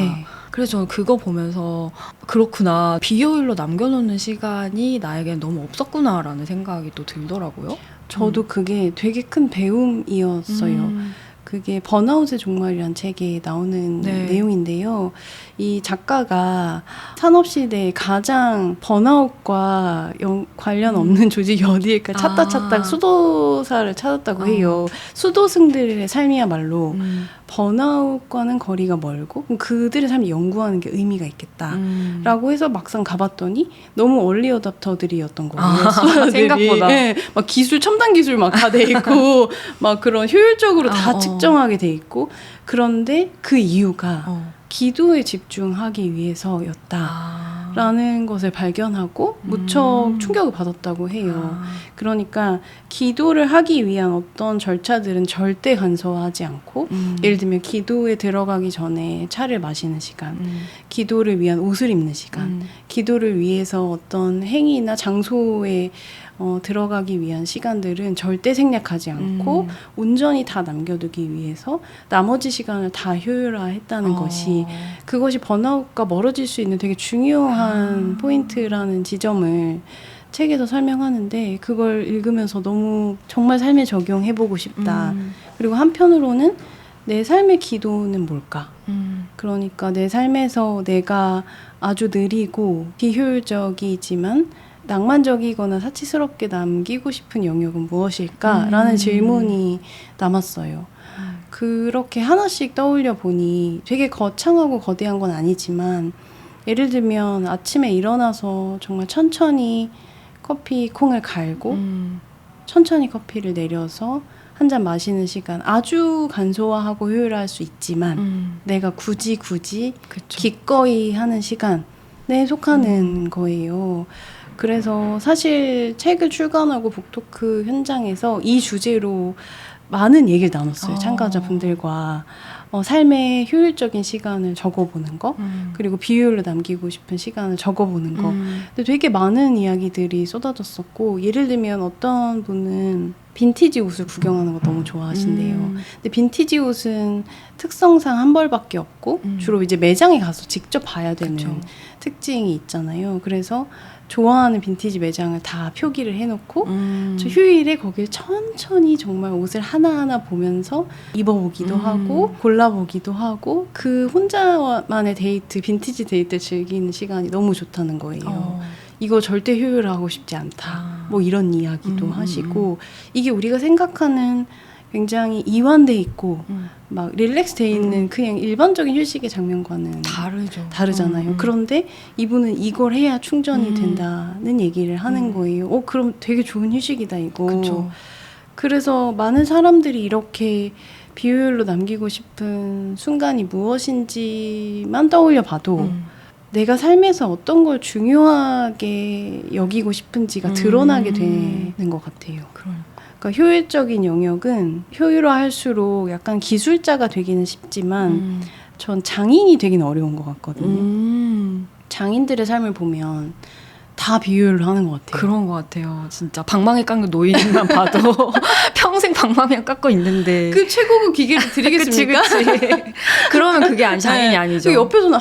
그래서 저는 그거 보면서 그렇구나. 비효율로 남겨놓는 시간이 나에겐 너무 없었구나라는 생각이 또 들더라고요. 저도 그게 되게 큰 배움이었어요. 그게 번아웃의 종말이란 책에 나오는 내용인데요. 이 작가가 산업시대에 가장 번아웃과 관련 없는 조직이 어디일까 찾다 수도사를 찾았다고 해요. 수도승들의 삶이야말로 번아웃과는 거리가 멀고 그들의 삶을 연구하는 게 의미가 있겠다라고 해서 막상 가봤더니 너무 얼리 어답터들이었던 거예요. 수도사들이. 생각보다. 막 기술 첨단 기술 막 다 돼 있고 막 그런 효율적으로 다 측정하게 돼 있고 그런데 그 이유가 기도에 집중하기 위해서였다. 라는 것을 발견하고 무척 충격을 받았다고 해요. 그러니까 기도를 하기 위한 어떤 절차들은 절대 간소화하지 않고 예를 들면 기도에 들어가기 전에 차를 마시는 시간, 기도를 위한 옷을 입는 시간, 기도를 위해서 어떤 행위나 장소에 들어가기 위한 시간들은 절대 생략하지 않고 온전히 다 남겨두기 위해서 나머지 시간을 다 효율화했다는 것이 그것이 번아웃과 멀어질 수 있는 되게 중요한 포인트라는 지점을 책에서 설명하는데 그걸 읽으면서 너무 정말 삶에 적용해보고 싶다. 그리고 한편으로는 내 삶의 기도는 뭘까? 그러니까 내 삶에서 내가 아주 느리고 비효율적이지만 낭만적이거나 사치스럽게 남기고 싶은 영역은 무엇일까? 라는 질문이 남았어요. 그렇게 하나씩 떠올려 보니 되게 거창하고 거대한 건 아니지만 예를 들면 아침에 일어나서 정말 천천히 커피 콩을 갈고 천천히 커피를 내려서 한 잔 마시는 시간 아주 간소화하고 효율화할 수 있지만 내가 굳이 그쵸. 기꺼이 하는 시간에 속하는 거예요. 그래서 사실 책을 출간하고 북토크 현장에서 이 주제로 많은 얘기를 나눴어요. 참가자분들과 삶의 효율적인 시간을 적어보는 거 그리고 비효율로 남기고 싶은 시간을 적어보는 거 근데 되게 많은 이야기들이 쏟아졌었고 예를 들면 어떤 분은 빈티지 옷을 구경하는 거 너무 좋아하신대요. 근데 빈티지 옷은 특성상 한 벌밖에 없고 주로 이제 매장에 가서 직접 봐야 되는 그쵸. 특징이 있잖아요. 그래서 좋아하는 빈티지 매장을 다 표기를 해놓고 저 휴일에 거길 천천히 정말 옷을 하나하나 보면서 입어보기도 하고 골라보기도 하고 그 혼자만의 데이트, 빈티지 데이트를 즐기는 시간이 너무 좋다는 거예요. 이거 절대 효율화하고 싶지 않다. 뭐 이런 이야기도 하시고 이게 우리가 생각하는 굉장히 이완돼 있고 막 릴렉스돼 있는 그냥 일반적인 휴식의 장면과는 다르잖아요. 그런데 이분은 이걸 해야 충전이 된다는 얘기를 하는 거예요. 그럼 되게 좋은 휴식이다 이거. 그쵸. 그래서 많은 사람들이 이렇게 비효율로 남기고 싶은 순간이 무엇인지만 떠올려 봐도 내가 삶에서 어떤 걸 중요하게 여기고 싶은지가 드러나게 되는 것 같아요. 그러니까 효율적인 영역은 효율화할수록 약간 기술자가 되기는 쉽지만 전 장인이 되기는 어려운 것 같거든요. 장인들의 삶을 보면 다 비효율로 하는 것 같아요. 그런 것 같아요. 진짜 방망이 깎는 노인만 봐도 평생 방망이만 깎고 있는데 그 최고급 기계를 드리겠습니까? 그치. 그러면 그게 장인이 아니죠. 그 옆에서는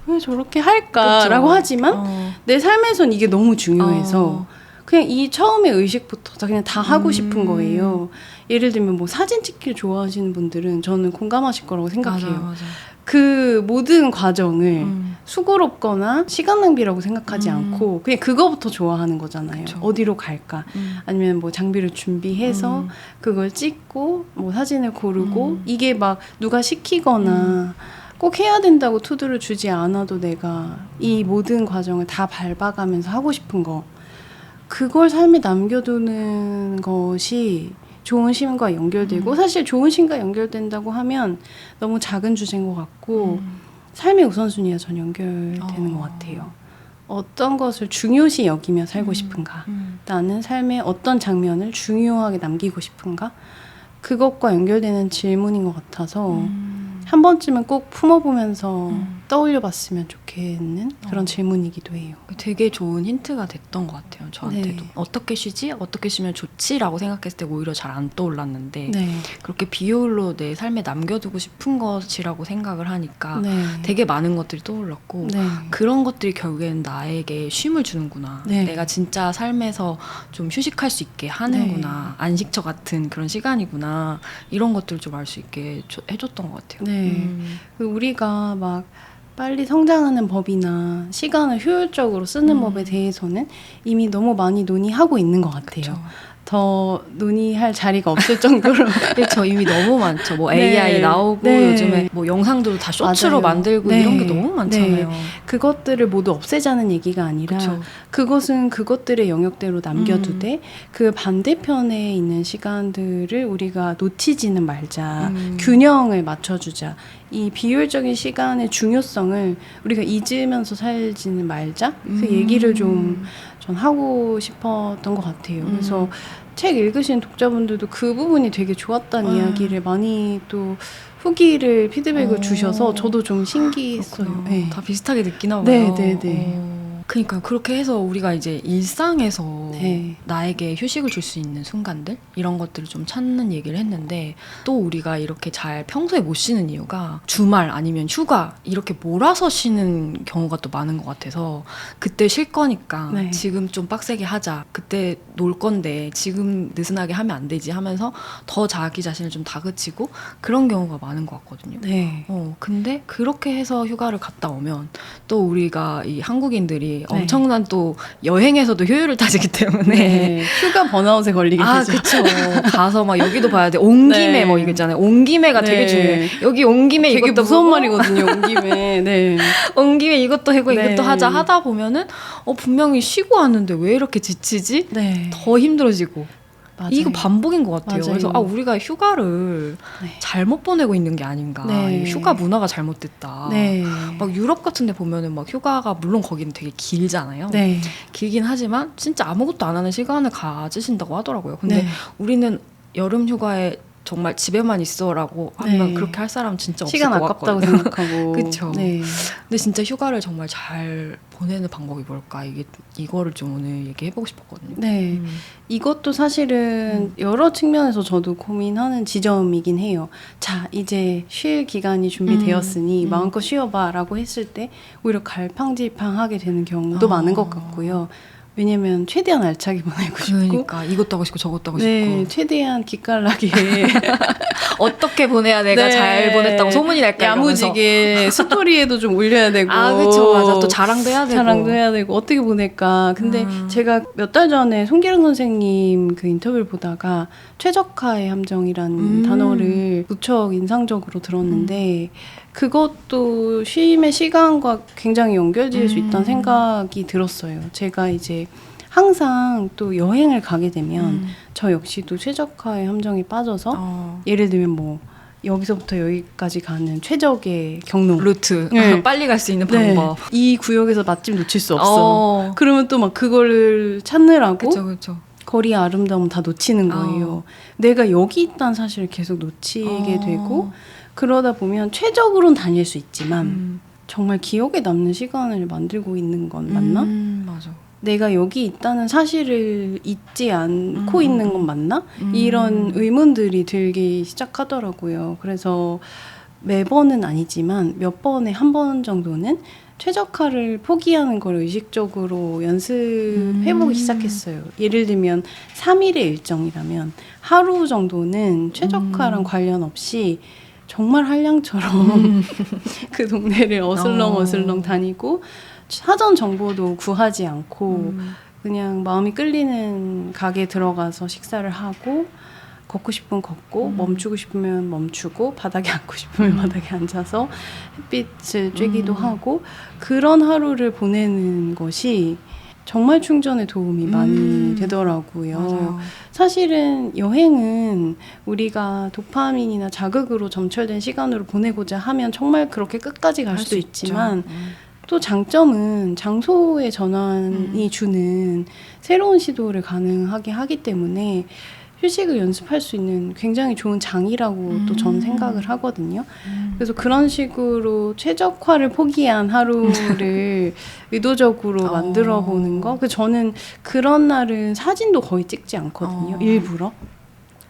왜 저렇게 할까라고 그쵸. 하지만 내 삶에선 이게 너무 중요해서 그냥 이 처음에 의식부터 그냥 다 하고 싶은 거예요. 예를 들면 뭐 사진 찍기를 좋아하시는 분들은 저는 공감하실 거라고 생각해요. 맞아. 그 모든 과정을 수고롭거나 시간 낭비라고 생각하지 않고 그냥 그거부터 좋아하는 거잖아요. 그쵸. 어디로 갈까? 아니면 뭐 장비를 준비해서 그걸 찍고 뭐 사진을 고르고 이게 막 누가 시키거나 꼭 해야 된다고 투두를 주지 않아도 내가 이 모든 과정을 다 밟아가면서 하고 싶은 거 그걸 삶에 남겨두는 것이 좋은 쉼과 연결되고 사실 좋은 쉼과 연결된다고 하면 너무 작은 주제인 것 같고 삶의 우선순위와 전 연결되는 것 같아요. 어떤 것을 중요시 여기며 살고 싶은가? 나는 삶의 어떤 장면을 중요하게 남기고 싶은가? 그것과 연결되는 질문인 것 같아서 한 번쯤은 꼭 품어보면서 떠올려봤으면 좋겠는 그런 질문이기도 해요. 되게 좋은 힌트가 됐던 것 같아요. 저한테도. 네. 어떻게 쉬지? 어떻게 쉬면 좋지?라고 생각했을 때 오히려 잘 안 떠올랐는데 네. 그렇게 비효율로 내 삶에 남겨두고 싶은 것이라고 생각을 하니까 네. 되게 많은 것들이 떠올랐고 네. 그런 것들이 결국에는 나에게 쉼을 주는구나. 네. 내가 진짜 삶에서 좀 휴식할 수 있게 하는구나. 안식처 같은 그런 시간이구나. 이런 것들을 좀 알 수 있게 해줬던 것 같아요. 네. 우리가 막 빨리 성장하는 법이나 시간을 효율적으로 쓰는 법에 대해서는 이미 너무 많이 논의하고 있는 것 같아요. 그쵸. 더 논의할 자리가 없을 정도로 저 이미 너무 많죠. 뭐 네. AI 나오고 네. 요즘에 뭐 영상도 다 쇼츠로 맞아요. 만들고 네. 이런 게 너무 많잖아요. 네. 그것들을 모두 없애자는 얘기가 아니라 그쵸. 그것은 그것들의 영역대로 남겨두되 그 반대편에 있는 시간들을 우리가 놓치지는 말자. 균형을 맞춰주자. 이 비효율적인 시간의 중요성을 우리가 잊으면서 살지는 말자. 그 얘기를 좀 전 하고 싶었던 것 같아요. 그래서 책 읽으신 독자분들도 그 부분이 되게 좋았다는 이야기를 많이 또 후기를 피드백을 주셔서 저도 좀 신기했어요. 네. 다 비슷하게 느끼나 봐요. 네. 그러니까 그렇게 해서 우리가 이제 일상에서 네. 나에게 휴식을 줄 수 있는 순간들 이런 것들을 좀 찾는 얘기를 했는데 또 우리가 이렇게 잘 평소에 못 쉬는 이유가 주말 아니면 휴가 이렇게 몰아서 쉬는 경우가 또 많은 것 같아서 그때 쉴 거니까 네. 지금 좀 빡세게 하자 그때 놀 건데 지금 느슨하게 하면 안 되지 하면서 더 자기 자신을 좀 다그치고 그런 경우가 많은 것 같거든요. 네. 근데 그렇게 해서 휴가를 갔다 오면 또 우리가 이 한국인들이 네. 엄청난 또 여행에서도 효율을 따지기 때문에 네. 휴가 번아웃에 걸리게 되죠. 그쵸. 가서 막 여기도 봐야 돼. 온 김에 네. 뭐 이거 있잖아요. 온 김에가 되게 네. 중요해. 여기 온 김에 되게 이것도 무서운 보고, 말이거든요. 온 김에. 네. 온 김에 이것도 하고 네. 이것도 하자 하다 보면은 분명히 쉬고 왔는데 왜 이렇게 지치지? 네. 더 힘들어지고. 맞아요. 이거 반복인 것 같아요. 맞아요. 그래서 우리가 휴가를 네. 잘못 보내고 있는 게 아닌가. 네. 이 휴가 문화가 잘못됐다. 네. 막 유럽 같은 데 보면은 막 휴가가 물론 거기는 되게 길잖아요. 네. 길긴 하지만 진짜 아무것도 안 하는 시간을 가지신다고 하더라고요. 근데 네. 우리는 여름 휴가에 정말 집에만 있어라고 하면 네. 그렇게 할 사람 진짜 없을 시간 것 아깝다고 같거든요. 생각하고. 그쵸. 네. 근데 진짜 휴가를 정말 잘 보내는 방법이 뭘까? 이거를 좀 오늘 얘기해보고 싶었거든요. 네. 이것도 사실은 여러 측면에서 저도 고민하는 지점이긴 해요. 자, 이제 쉴 기간이 준비되었으니 마음껏 쉬어봐라고 했을 때 오히려 갈팡질팡하게 되는 경우도 많은 것 같고요. 왜냐면 최대한 알차게 보내고 싶고. 그러니까 이것도 하고 싶고 저것도 하고 네, 싶고. 최대한 기깔나게 어떻게 보내야 내가 네. 잘 보냈다고 소문이 날까 이러면서. 야무지게 스토리에도 좀 올려야 되고. 그쵸. 맞아. 또 자랑도 해야 되고. 자랑도 해야 되고 어떻게 보낼까. 근데 제가 몇 달 전에 송기령 선생님 그 인터뷰를 보다가 최적화의 함정이라는 단어를 무척 인상적으로 들었는데 그것도 쉼의 시간과 굉장히 연결지을 수 있다는 생각이 들었어요. 제가 이제 항상 또 여행을 가게 되면 저 역시도 최적화의 함정에 빠져서 예를 들면 뭐 여기서부터 여기까지 가는 최적의 경로 루트. 네. 빨리 갈 수 있는 네. 방법. 이 구역에서 맛집 놓칠 수 없어. 그러면 또 막 그거를 찾느라고 그쵸. 거리의 아름다움 다 놓치는 거예요. 내가 여기 있다는 사실을 계속 놓치게 되고 그러다 보면 최적으로는 다닐 수 있지만 정말 기억에 남는 시간을 만들고 있는 건 맞나? 맞아. 내가 여기 있다는 사실을 잊지 않고 있는 건 맞나? 이런 의문들이 들기 시작하더라고요. 그래서 매번은 아니지만 몇 번에 한 번 정도는 최적화를 포기하는 걸 의식적으로 연습해보기 시작했어요. 예를 들면 3일의 일정이라면 하루 정도는 최적화랑 관련 없이 정말 한량처럼 그 동네를 어슬렁 다니고 사전 정보도 구하지 않고 그냥 마음이 끌리는 가게 들어가서 식사를 하고 걷고 싶으면 걷고 멈추고 싶으면 멈추고 바닥에 앉고 싶으면 바닥에 앉아서 햇빛을 쬐기도 하고 그런 하루를 보내는 것이 정말 충전에 도움이 많이 되더라고요. 맞아요. 사실은 여행은 우리가 도파민이나 자극으로 점철된 시간으로 보내고자 하면 정말 그렇게 끝까지 갈 수도 있지만 또 장점은 장소의 전환이 주는 새로운 시도를 가능하게 하기 때문에 휴식을 연습할 수 있는 굉장히 좋은 장이라고 또 저는 생각을 하거든요. 그래서 그런 식으로 최적화를 포기한 하루를 의도적으로 만들어 보는 거. 그래서 저는 그런 날은 사진도 거의 찍지 않거든요. 일부러.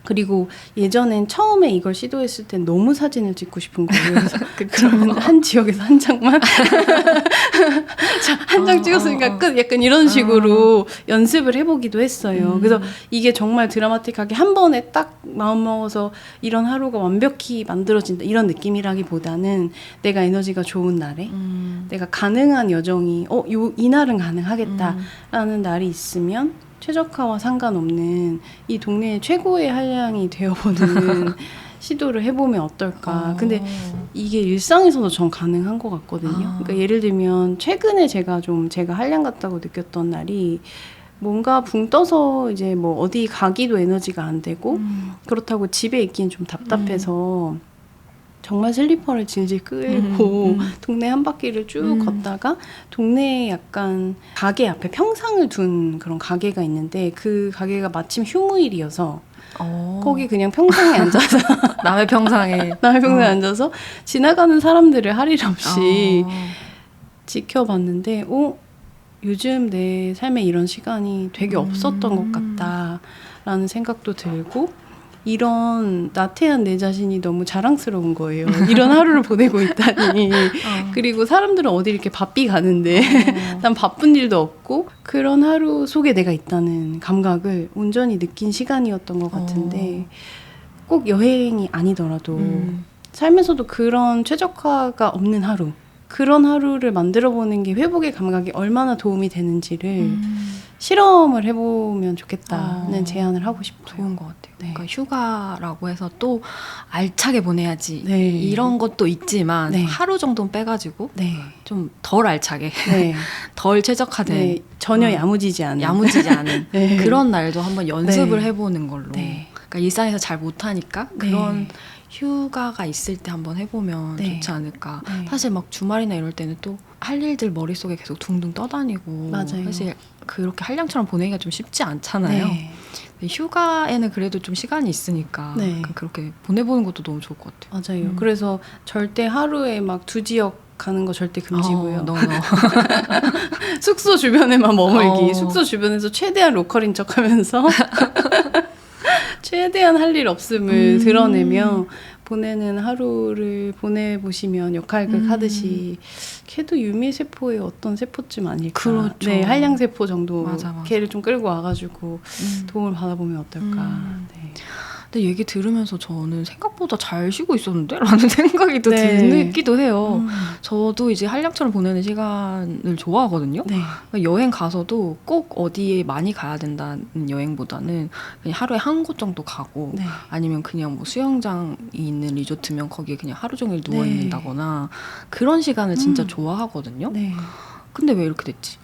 그리고 예전엔 처음에 이걸 시도했을 땐 너무 사진을 찍고 싶은 거예요. 그래서 그러면 한 지역에서 한 장만 한 장 찍었으니까 끝 약간 이런 식으로 연습을 해보기도 했어요. 그래서 이게 정말 드라마틱하게 한 번에 딱 마음먹어서 이런 하루가 완벽히 만들어진다 이런 느낌이라기보다는 내가 에너지가 좋은 날에 내가 가능한 여정이 이 날은 가능하겠다라는 날이 있으면 최적화와 상관없는 이 동네의 최고의 한량이 되어보는 시도를 해보면 어떨까. 근데 이게 일상에서도 전 가능한 것 같거든요. 그러니까 예를 들면 최근에 제가 한량 같다고 느꼈던 날이 뭔가 붕 떠서 이제 뭐 어디 가기도 에너지가 안 되고 그렇다고 집에 있기는 좀 답답해서 정말 슬리퍼를 질질 끌고 동네 한 바퀴를 쭉 걷다가 동네에 약간 가게 앞에 평상을 둔 그런 가게가 있는데 그 가게가 마침 휴무일이어서 거기 그냥 평상에 앉아서 남의 평상에 남의 평상에 앉아서 지나가는 사람들을 할 일 없이 지켜봤는데 요즘 내 삶에 이런 시간이 되게 없었던 것 같다라는 생각도 들고 이런 나태한 내 자신이 너무 자랑스러운 거예요. 이런 하루를 보내고 있다니. 그리고 사람들은 어디 이렇게 바삐 가는데 난 바쁜 일도 없고 그런 하루 속에 내가 있다는 감각을 온전히 느낀 시간이었던 것 같은데 꼭 여행이 아니더라도 삶에서도 그런 최적화가 없는 하루 그런 하루를 만들어보는 게 회복의 감각이 얼마나 도움이 되는지를 실험을 해보면 좋겠다는 제안을 하고 싶어요. 좋은 것 같아요. 네. 그러니까 휴가라고 해서 또 알차게 보내야지 네. 이런 것도 있지만 네. 하루 정도는 빼가지고 네. 좀 덜 알차게 네. 덜 최적화된 네. 전혀 야무지지 않은 야무지지 않은 네. 그런 날도 한번 연습을 네. 해보는 걸로 네. 그러니까 일상에서 잘 못하니까 네. 그런 휴가가 있을 때 한번 해보면 네. 좋지 않을까. 네. 사실 막 주말이나 이럴 때는 또 할 일들 머릿속에 계속 둥둥 떠다니고 맞아요. 사실 그렇게 한량처럼 보내기가 좀 쉽지 않잖아요. 네. 근데 휴가에는 그래도 좀 시간이 있으니까 네. 약간 그렇게 보내보는 것도 너무 좋을 것 같아요. 맞아요. 그래서 절대 하루에 막 2지역 가는 거 절대 금지고요. 너무 숙소 주변에만 머물기. 숙소 주변에서 최대한 로컬인 척하면서 최대한 할 일 없음을 드러내며 보내는 하루를 보내보시면 역할극 하듯이 걔도 유미세포의 어떤 세포쯤 아닐까. 그렇죠. 네, 한량세포 정도 맞아. 걔를 좀 끌고 와가지고 도움을 받아보면 어떨까. 네. 근데 얘기 들으면서 저는 생각보다 잘 쉬고 있었는데? 라는 생각이 또 네. 들기도 해요. 저도 이제 한량처럼 보내는 시간을 좋아하거든요. 네. 그러니까 여행 가서도 꼭 어디에 많이 가야 된다는 여행보다는 그냥 하루에 한 곳 정도 가고 네. 아니면 그냥 뭐 수영장이 있는 리조트면 거기에 그냥 하루 종일 누워 네. 있는다거나 그런 시간을 진짜 좋아하거든요. 네. 근데 왜 이렇게 됐지?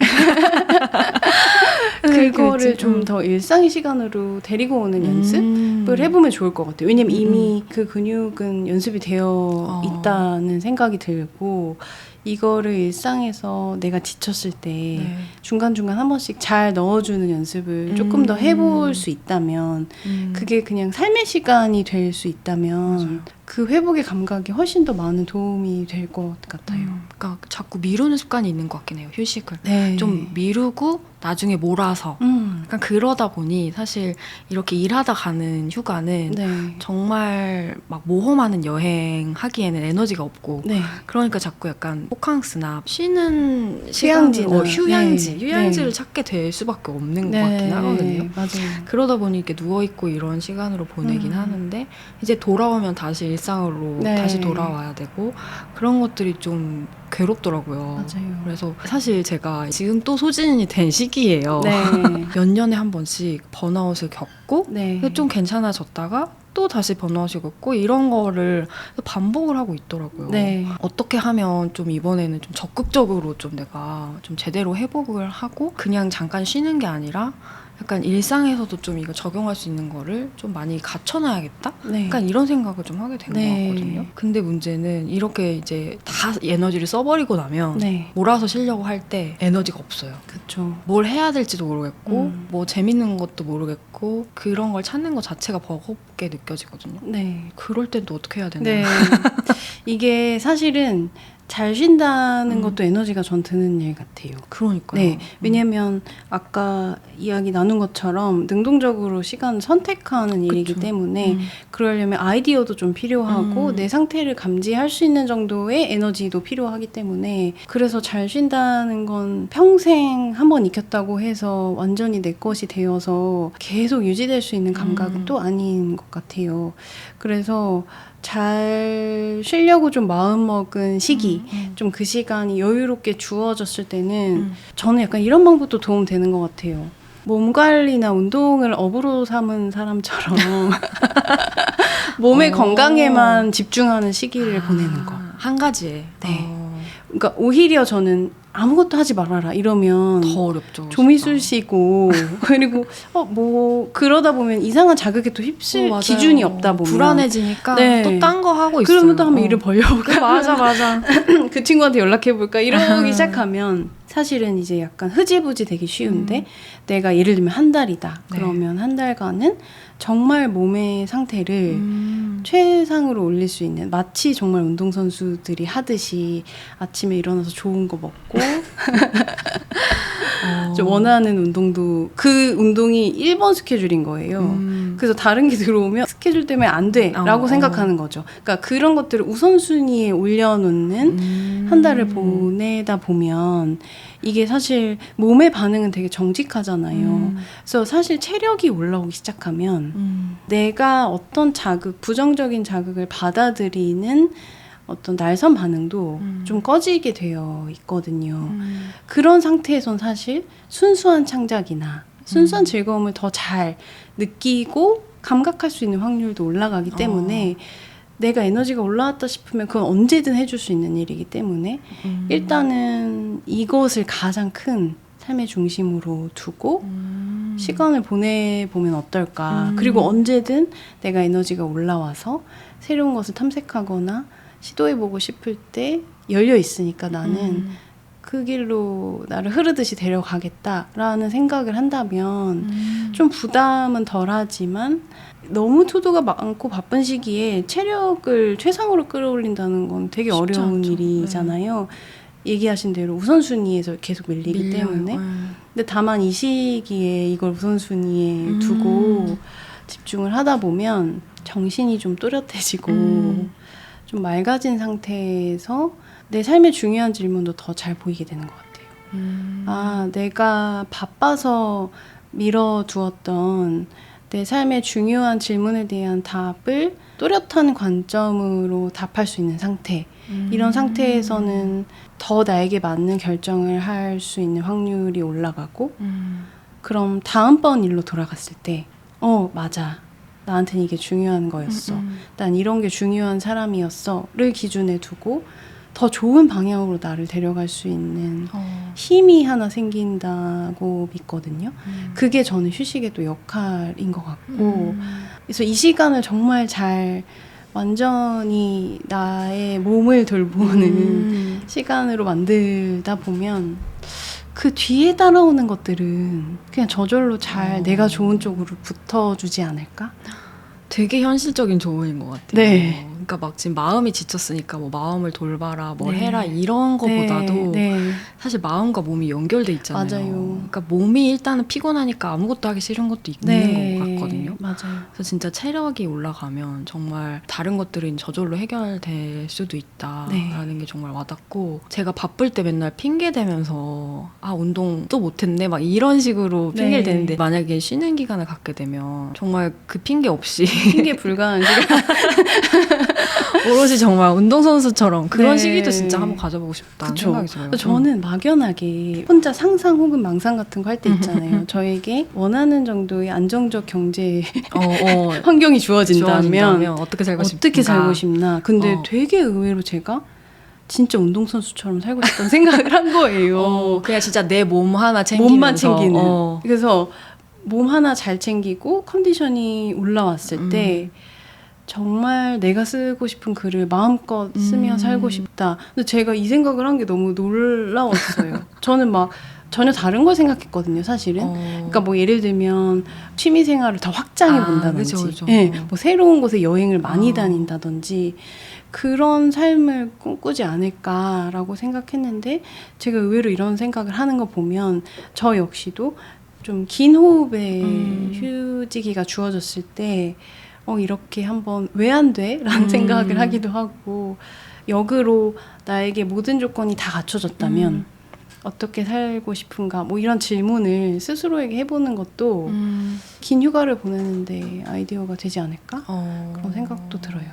그거를 좀 더 일상의 시간으로 데리고 오는 연습을 해보면 좋을 것 같아요. 왜냐면 이미 그 근육은 연습이 되어 있다는 생각이 들고 이거를 일상에서 내가 지쳤을 때 네. 중간중간 한 번씩 잘 넣어주는 연습을 조금 더 해볼 수 있다면 그게 그냥 삶의 시간이 될 수 있다면 맞아요. 그 회복의 감각이 훨씬 더 많은 도움이 될 것 같아요. 그러니까 자꾸 미루는 습관이 있는 것 같긴 해요. 휴식을. 네. 좀 미루고 나중에 몰아서 약간 그러다 보니 사실 이렇게 일하다 가는 휴가는 네. 정말 막 모험하는 여행 하기에는 에너지가 없고 네. 그러니까 자꾸 약간 호캉스나 쉬는 휴양지나. 시간을, 휴양지, 네. 휴양지를 네. 찾게 될 수밖에 없는 네. 것 같긴 하거든요. 맞아요. 그러다 보니 이렇게 누워있고 이런 시간으로 보내긴 하는데 이제 돌아오면 다시 일상으로 네. 다시 돌아와야 되고 그런 것들이 좀 괴롭더라고요. 맞아요. 그래서 사실 제가 지금 또 소진이 된 시기예요. 네. 몇 년에 한 번씩 번아웃을 겪고 네. 좀 괜찮아졌다가 또 다시 번아웃이 겪고 이런 거를 반복을 하고 있더라고요. 네. 어떻게 하면 좀 이번에는 좀 적극적으로 좀 내가 좀 제대로 회복을 하고 그냥 잠깐 쉬는 게 아니라 약간 일상에서도 좀 이거 적용할 수 있는 거를 좀 많이 갖춰놔야겠다? 네. 약간 이런 생각을 좀 하게 된 것 네. 같거든요. 근데 문제는 이렇게 이제 다 에너지를 써버리고 나면 네. 몰아서 쉬려고 할 때 에너지가 없어요. 그쵸. 뭘 해야 될지도 모르겠고 뭐 재밌는 것도 모르겠고 그런 걸 찾는 것 자체가 버겁게 느껴지거든요. 네. 그럴 땐 또 어떻게 해야 되나? 네. 이게 사실은 잘 쉰다는 것도 에너지가 전 드는 일 같아요. 그러니까요. 네. 왜냐면 아까 이야기 나눈 것처럼 능동적으로 시간을 선택하는 일이기 그쵸. 때문에 그러려면 아이디어도 좀 필요하고 내 상태를 감지할 수 있는 정도의 에너지도 필요하기 때문에 그래서 잘 쉰다는 건 평생 한번 익혔다고 해서 완전히 내 것이 되어서 계속 유지될 수 있는 감각은 또 아닌 것 같아요. 그래서 잘 쉬려고 좀 마음먹은 시기, 좀 그 시간이 여유롭게 주어졌을 때는 저는 약간 이런 방법도 도움되는 것 같아요. 몸 관리나 운동을 업으로 삼은 사람처럼 몸의 건강에만 집중하는 시기를 보내는 거. 한 가지에. 네. 그러니까 오히려 저는 아무것도 하지 말아라 이러면 더 어렵죠. 조미술시고 그리고 뭐 그러다 보면 이상한 자극에 또 휩쓸 맞아요. 기준이 없다 보면 불안해지니까 네. 또 딴 거 하고 있어요. 그러면 또 한번 일을 벌려볼까? 맞아. 그 친구한테 연락해볼까? 이러기 시작하면 사실은 이제 약간 흐지부지 되기 쉬운데 내가 예를 들면 한 달이다. 네. 그러면 한 달간은 정말 몸의 상태를 최상으로 올릴 수 있는 마치 정말 운동선수들이 하듯이 아침에 일어나서 좋은 거 먹고 좀 원하는 운동도 그 운동이 1번 스케줄인 거예요. 그래서 다른 게 들어오면 스케줄 때문에 안 돼라고 생각하는 거죠. 그러니까 그런 것들을 우선순위에 올려놓는 한 달을 보내다 보면 이게 사실 몸의 반응은 되게 정직하잖아요. 그래서 사실 체력이 올라오기 시작하면 내가 어떤 자극, 부정적인 자극을 받아들이는 어떤 날선 반응도 좀 꺼지게 되어 있거든요. 그런 상태에선 사실 순수한 창작이나 순수한 즐거움을 더 잘 느끼고 감각할 수 있는 확률도 올라가기 때문에 내가 에너지가 올라왔다 싶으면 그건 언제든 해줄 수 있는 일이기 때문에 일단은 이것을 가장 큰 삶의 중심으로 두고 시간을 보내보면 어떨까. 그리고 언제든 내가 에너지가 올라와서 새로운 것을 탐색하거나 시도해보고 싶을 때 열려 있으니까 나는 그 길로 나를 흐르듯이 데려가겠다라는 생각을 한다면 좀 부담은 덜하지만 너무 투도가 많고 바쁜 시기에 체력을 최상으로 끌어올린다는 건 되게 어려운 않죠. 일이잖아요. 얘기하신 대로 우선순위에서 계속 밀리기 때문에. 근데 다만 이 시기에 이걸 우선순위에 두고 집중을 하다 보면 정신이 좀 또렷해지고 좀 맑아진 상태에서 내 삶의 중요한 질문도 더 잘 보이게 되는 것 같아요. 아, 내가 바빠서 미뤄두었던 내 삶의 중요한 질문에 대한 답을 또렷한 관점으로 답할 수 있는 상태. 이런 상태에서는 더 나에게 맞는 결정을 할 수 있는 확률이 올라가고 그럼 다음번 일로 돌아갔을 때 맞아. 나한테는 이게 중요한 거였어. 난 이런 게 중요한 사람이었어.를 기준에 두고 더 좋은 방향으로 나를 데려갈 수 있는 힘이 하나 생긴다고 믿거든요. 그게 저는 휴식의 또 역할인 것 같고 그래서 이 시간을 정말 잘 완전히 나의 몸을 돌보는 시간으로 만들다 보면 그 뒤에 따라오는 것들은 그냥 저절로 잘 내가 좋은 쪽으로 붙어주지 않을까? 되게 현실적인 조언인 것 같아요. 네. 그러니까 막 지금 마음이 지쳤으니까 뭐 마음을 돌봐라, 뭘 네. 해라 이런 거보다도 네. 사실 마음과 몸이 연결돼 있잖아요. 맞아요. 그러니까 몸이 일단은 피곤하니까 아무것도 하기 싫은 것도 있는 것 같거든요. 맞아요. 그래서 진짜 체력이 올라가면 정말 다른 것들은 저절로 해결될 수도 있다라는 게 정말 와닿고 제가 바쁠 때 맨날 핑계 대면서 운동 또 못했네 막 이런 식으로 핑계를 대는데 만약에 쉬는 기간을 갖게 되면 정말 그 핑계 없이 핑계 불가한 시간. 오롯이 정말 운동선수처럼 그런 네. 시기도 진짜 한번 가져보고 싶다는 그쵸. 생각이 들어요. 저는 막연하게 혼자 상상 혹은 망상 같은 거 할 때 있잖아요. 저에게 원하는 정도의 안정적 경제 환경이 주어진다면 어떻게 살고 싶나? 어떻게 살고 싶나. 근데 되게 의외로 제가 진짜 운동선수처럼 살고 싶다는 생각을 한 거예요. 그냥 진짜 내 몸 하나 챙기면서 몸만 챙기는. 그래서 몸 하나 잘 챙기고 컨디션이 올라왔을 때 정말 내가 쓰고 싶은 글을 마음껏 쓰며 살고 싶다. 근데 제가 이 생각을 한 게 너무 놀라웠어요. 저는 막 전혀 다른 걸 생각했거든요, 사실은. 그러니까 뭐 예를 들면 취미 생활을 더 확장해 본다든지, 그쵸. 네, 뭐 새로운 곳에 여행을 많이 다닌다든지 그런 삶을 꿈꾸지 않을까라고 생각했는데 제가 의외로 이런 생각을 하는 거 보면 저 역시도 좀 긴 호흡의 휴지기가 주어졌을 때 이렇게 한번 왜 안 돼? 라는 생각을 하기도 하고 역으로 나에게 모든 조건이 다 갖춰졌다면 어떻게 살고 싶은가 뭐 이런 질문을 스스로에게 해보는 것도 긴 휴가를 보내는데 아이디어가 되지 않을까? 그런 생각도 들어요.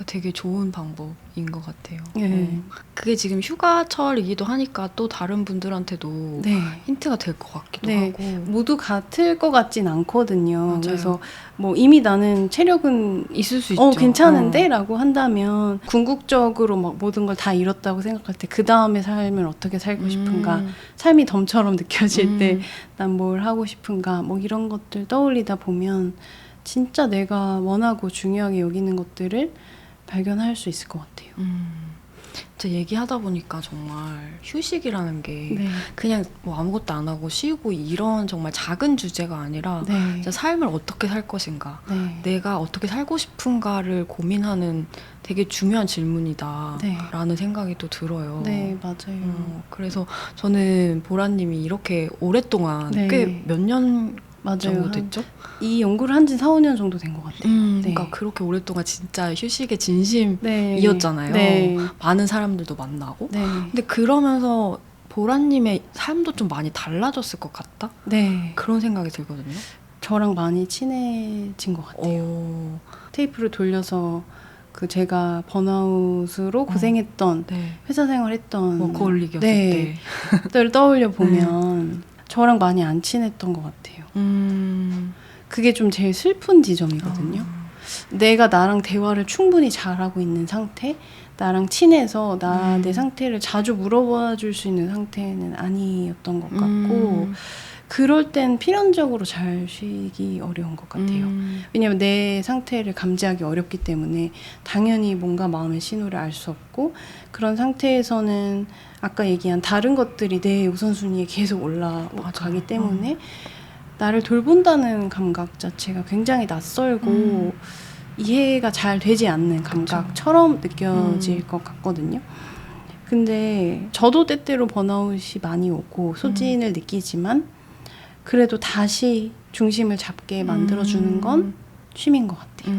되게 좋은 방법인 것 같아요. 네. 그게 지금 휴가철이기도 하니까 또 다른 분들한테도 네. 힌트가 될 것 같기도 네. 하고. 모두 같을 것 같진 않거든요. 맞아요. 그래서 뭐 이미 나는 체력은 있을 수 있죠. 괜찮은데? 라고 한다면 궁극적으로 막 모든 걸 다 잃었다고 생각할 때 그 다음의 삶을 어떻게 살고 싶은가, 삶이 덤처럼 느껴질 때 난 뭘 하고 싶은가, 뭐 이런 것들 떠올리다 보면 진짜 내가 원하고 중요하게 여기는 것들을 발견할 수 있을 것 같아요. 진짜 얘기하다 보니까 정말 휴식이라는 게 네. 그냥 뭐 아무것도 안 하고 쉬고 이런 정말 작은 주제가 아니라 네. 진짜 삶을 어떻게 살 것인가, 네. 내가 어떻게 살고 싶은가를 고민하는 되게 중요한 질문이다 네. 라는 생각이 또 들어요. 네, 맞아요. 그래서 저는 보라님이 이렇게 오랫동안 네. 꽤 몇 년 맞아요. 정도 됐죠? 이 연구를 한 지 4, 5년 정도 된 것 같아요. 네. 그러니까 그렇게 오랫동안 진짜 휴식의 진심이었잖아요. 네. 많은 사람들도 만나고. 네. 근데 그러면서 보라님의 삶도 좀 많이 달라졌을 것 같다? 네. 그런 생각이 들거든요. 저랑 많이 친해진 것 같아요. 테이프를 돌려서 그 제가 번아웃으로 고생했던 네. 회사 생활했던 워커홀릭이었을 네. 때를 떠올려 보면 저랑 많이 안 친했던 것 같아요. 그게 좀 제일 슬픈 지점이거든요. 내가 나랑 대화를 충분히 잘하고 있는 상태, 나랑 친해서 내 상태를 자주 물어봐 줄 수 있는 상태는 아니었던 것 같고 그럴 땐 필연적으로 잘 쉬기 어려운 것 같아요. 왜냐면 내 상태를 감지하기 어렵기 때문에 당연히 뭔가 마음의 신호를 알 수 없고 그런 상태에서는 아까 얘기한 다른 것들이 내 우선순위에 계속 올라가기 때문에 나를 돌본다는 감각 자체가 굉장히 낯설고 이해가 잘 되지 않는 감각처럼 느껴질 것 같거든요. 근데 저도 때때로 번아웃이 많이 오고 소진을 느끼지만 그래도 다시 중심을 잡게 만들어주는 건 쉼인 것 같아요.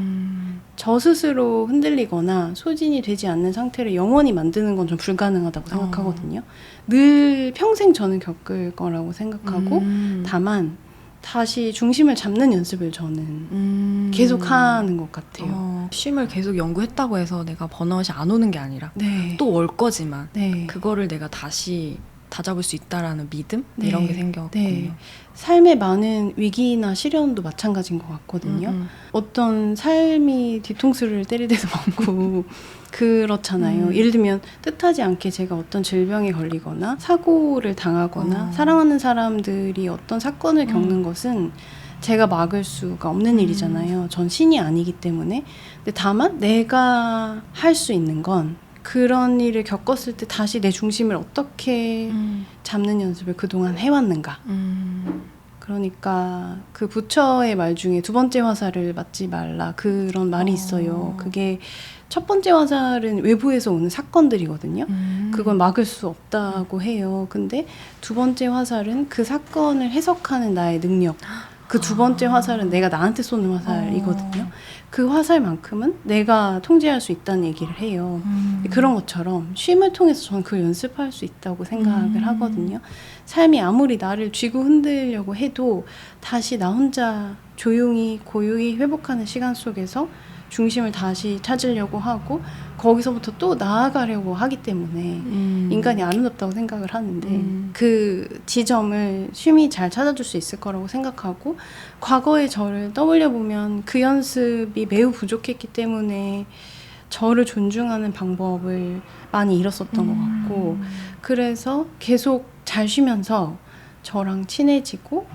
저 스스로 흔들리거나 소진이 되지 않는 상태를 영원히 만드는 건 좀 불가능하다고 생각하거든요. 늘 평생 저는 겪을 거라고 생각하고 다만 다시 중심을 잡는 연습을 저는 계속 하는 것 같아요. 쉼을 계속 연구했다고 해서 내가 번아웃이 안 오는 게 아니라 네. 또 올 거지만 네. 그거를 내가 다시 다잡을 수 있다라는 믿음? 네. 이런 게 생겼군요. 네. 삶의 많은 위기나 시련도 마찬가지인 것 같거든요. 어떤 삶이 뒤통수를 때릴 때도 많고 그렇잖아요. 예를 들면 뜻하지 않게 제가 어떤 질병에 걸리거나 사고를 당하거나 사랑하는 사람들이 어떤 사건을 겪는 것은 제가 막을 수가 없는 일이잖아요. 전 신이 아니기 때문에. 근데 다만 내가 할 수 있는 건 그런 일을 겪었을 때 다시 내 중심을 어떻게 잡는 연습을 그동안 해왔는가. 그러니까 그 부처의 말 중에 두 번째 화살을 맞지 말라 그런 말이 있어요. 그게 첫 번째 화살은 외부에서 오는 사건들이거든요. 그건 막을 수 없다고 해요. 근데 두 번째 화살은 그 사건을 해석하는 나의 능력. 그 두 번째 화살은 내가 나한테 쏘는 화살이거든요. 그 화살만큼은 내가 통제할 수 있다는 얘기를 해요. 그런 것처럼 쉼을 통해서 저는 그걸 연습할 수 있다고 생각을 하거든요. 삶이 아무리 나를 쥐고 흔들려고 해도 다시 나 혼자 조용히 고요히 회복하는 시간 속에서 중심을 다시 찾으려고 하고 거기서부터 또 나아가려고 하기 때문에 인간이 아름답다고 생각을 하는데 그 지점을 쉼이 잘 찾아줄 수 있을 거라고 생각하고 과거의 저를 떠올려보면 그 연습이 매우 부족했기 때문에 저를 존중하는 방법을 많이 잃었었던 것 같고 그래서 계속 잘 쉬면서 저랑 친해지고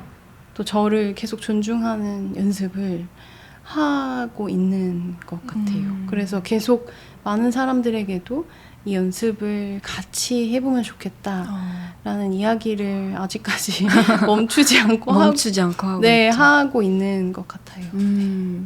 또 저를 계속 존중하는 연습을 하고 있는 것 같아요. 그래서 계속 많은 사람들에게도 이 연습을 같이 해보면 좋겠다라는 이야기를 아직까지 멈추지 않고 하고 네, 있죠. 하고 있는 것 같아요.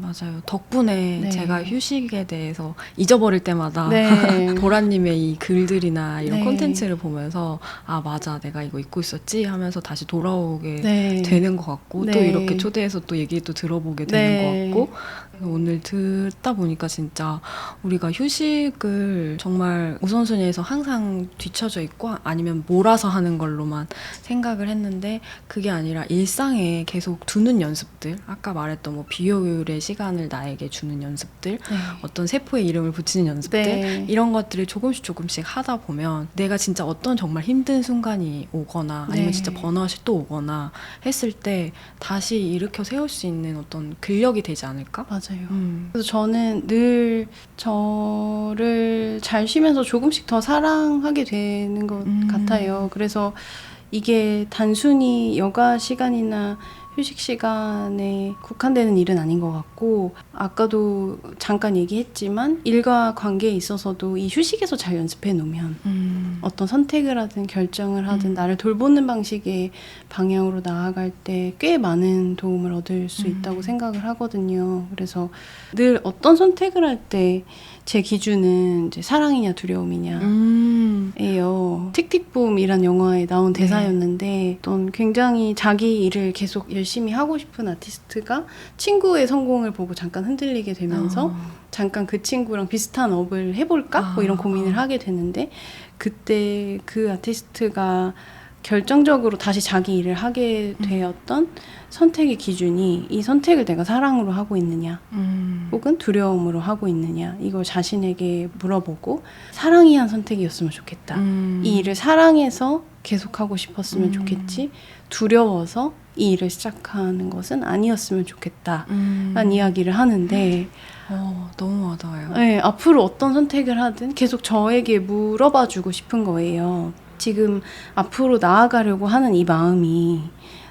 맞아요. 덕분에 네. 제가 휴식에 대해서 잊어버릴 때마다 네. 보라님의 이 글들이나 이런 네. 콘텐츠를 보면서 아 맞아 내가 이거 잊고 있었지 하면서 다시 돌아오게 네. 되는 것 같고 네. 또 이렇게 초대해서 또 얘기도 들어보게 되는 네. 것 같고 오늘 듣다 보니까 진짜 우리가 휴식을 정말 우선순위에서 항상 뒤쳐져 있고 아니면 몰아서 하는 걸로만 생각을 했는데 그게 아니라 일상에 계속 두는 연습들, 아까 말했던 뭐 비효율의 시간을 나에게 주는 연습들, 네. 어떤 세포의 이름을 붙이는 연습들, 네. 이런 것들을 조금씩 하다 보면 내가 진짜 어떤 정말 힘든 순간이 오거나 아니면 네. 진짜 번아웃이 또 오거나 했을 때 다시 일으켜 세울 수 있는 어떤 근력이 되지 않을까? 맞아요. 그래서 저는 늘 저를 잘 쉬면서 조금씩 더 사랑하게 되는 것 같아요. 그래서 이게 단순히 여가 시간이나 휴식 시간에 국한되는 일은 아닌 것 같고, 아까도 잠깐 얘기했지만 일과 관계에 있어서도 이 휴식에서 잘 연습해 놓으면 어떤 선택을 하든 결정을 하든 나를 돌보는 방식의 방향으로 나아갈 때 꽤 많은 도움을 얻을 수 있다고 생각을 하거든요. 그래서 늘 어떤 선택을 할 때 제 기준은 이제 사랑이냐 두려움이냐 예요. 틱틱붐이란 영화에 나온 대사였는데 어떤 굉장히 자기 일을 계속 열심히 하고 싶은 아티스트가 친구의 성공을 보고 잠깐 흔들리게 되면서 잠깐 그 친구랑 비슷한 업을 해볼까? 뭐 이런 고민을 하게 되는데, 그때 그 아티스트가 결정적으로 다시 자기 일을 하게 되었던 선택의 기준이 이 선택을 내가 사랑으로 하고 있느냐 혹은 두려움으로 하고 있느냐, 이걸 자신에게 물어보고 사랑이 한 선택이었으면 좋겠다. 이 일을 사랑해서 계속하고 싶었으면 좋겠지 두려워서 이 일을 시작하는 것은 아니었으면 좋겠다 라는 이야기를 하는데 너무 와닿아요. 네, 앞으로 어떤 선택을 하든 계속 저에게 물어봐주고 싶은 거예요. 지금 앞으로 나아가려고 하는 이 마음이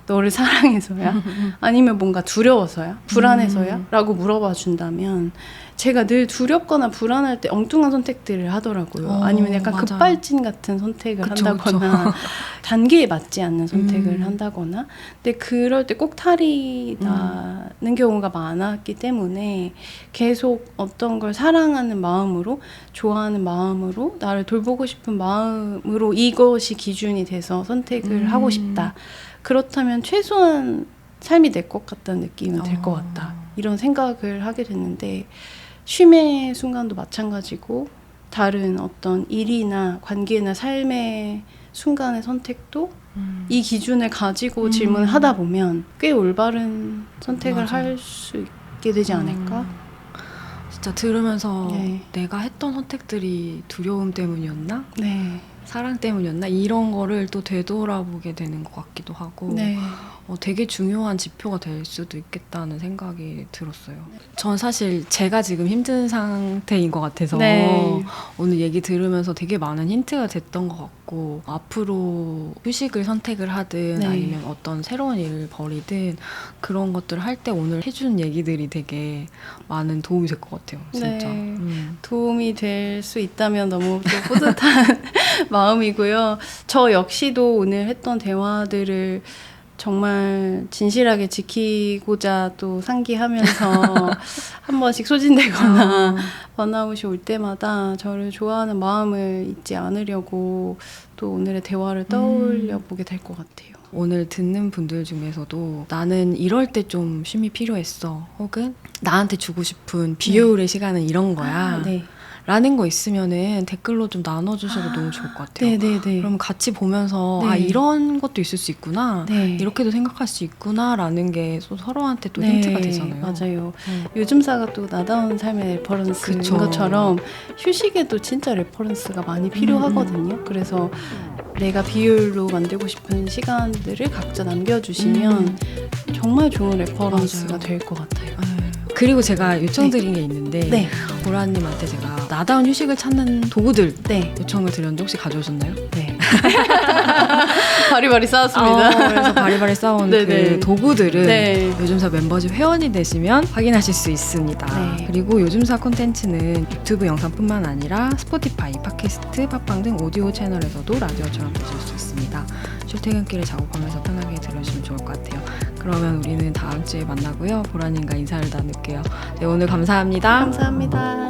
너를 사랑해서야? 아니면 뭔가 두려워서야? 불안해서야? 라고 물어봐 준다면 제가 늘 두렵거나 불안할 때 엉뚱한 선택들을 하더라고요. 아니면 약간 맞아. 급발진 같은 선택을 그쵸, 한다거나 단계에 맞지 않는 선택을 한다거나, 근데 그럴 때 꼭 탈이 나는 경우가 많았기 때문에 계속 어떤 걸 사랑하는 마음으로, 좋아하는 마음으로, 나를 돌보고 싶은 마음으로 이것이 기준이 돼서 선택을 하고 싶다. 그렇다면 최소한 삶이 내 것 같다는 느낌은 들 것 같다. 이런 생각을 하게 됐는데, 쉼의 순간도 마찬가지고 다른 어떤 일이나 관계나 삶의 순간의 선택도 이 기준을 가지고 질문을 하다 보면 꽤 올바른 선택을 할 수 있게 되지 않을까? 진짜 들으면서 네. 내가 했던 선택들이 두려움 때문이었나? 네. 사랑 때문이었나? 이런 거를 또 되돌아보게 되는 것 같기도 하고 네. 되게 중요한 지표가 될 수도 있겠다는 생각이 들었어요. 전 사실 제가 지금 힘든 상태인 것 같아서 네. 오늘 얘기 들으면서 되게 많은 힌트가 됐던 것 같고, 앞으로 휴식을 선택을 하든 네. 아니면 어떤 새로운 일을 벌이든 그런 것들을 할 때 오늘 해준 얘기들이 되게 많은 도움이 될 것 같아요. 진짜. 네. 도움이 될 수 있다면 너무 또 뿌듯한 마음이고요. 저 역시도 오늘 했던 대화들을 정말 진실하게 지키고자 또 상기하면서 한 번씩 소진되거나 번아웃이 올 때마다 저를 좋아하는 마음을 잊지 않으려고 또 오늘의 대화를 떠올려 보게 될 것 같아요. 오늘 듣는 분들 중에서도 나는 이럴 때 좀 쉼이 필요했어, 혹은 나한테 주고 싶은 비효율의 시간은 이런 거야 네. 라는 거 있으면은 댓글로 좀 나눠주셔도 너무 좋을 것 같아요. 네네네. 그러면 같이 보면서 네. 이런 것도 있을 수 있구나, 네. 이렇게도 생각할 수 있구나 라는 게 서로한테 또 힌트가 되잖아요. 맞아요. 요즘사가 또 나다운 삶의 레퍼런스인 그쵸. 것처럼 휴식에도 진짜 레퍼런스가 많이 필요하거든요. 그래서 내가 비율로 만들고 싶은 시간들을 각자 남겨주시면 정말 좋은 레퍼런스가 맞아요. 될 것 같아요. 그리고 제가 요청드린 게 있는데 네. 보라님한테 제가 나다운 휴식을 찾는 도구들 네. 요청을 드렸는데 혹시 가져오셨나요? 네. 바리바리 쌓았습니다. 그래서 바리바리 쌓아온 네네. 그 도구들은 네. 요즘사 멤버십 회원이 되시면 확인하실 수 있습니다. 네. 그리고 요즘사 콘텐츠는 유튜브 영상뿐만 아니라 스포티파이, 팟캐스트, 팟빵 등 오디오 채널에서도 라디오처럼 보실 수 있습니다. 출퇴근길에 작업하면서 편하게 들으시면 좋을 것 같아요. 그러면 우리는 다음 주에 만나고요. 보라님과 인사를 나눌게요. 네, 오늘 감사합니다. 감사합니다.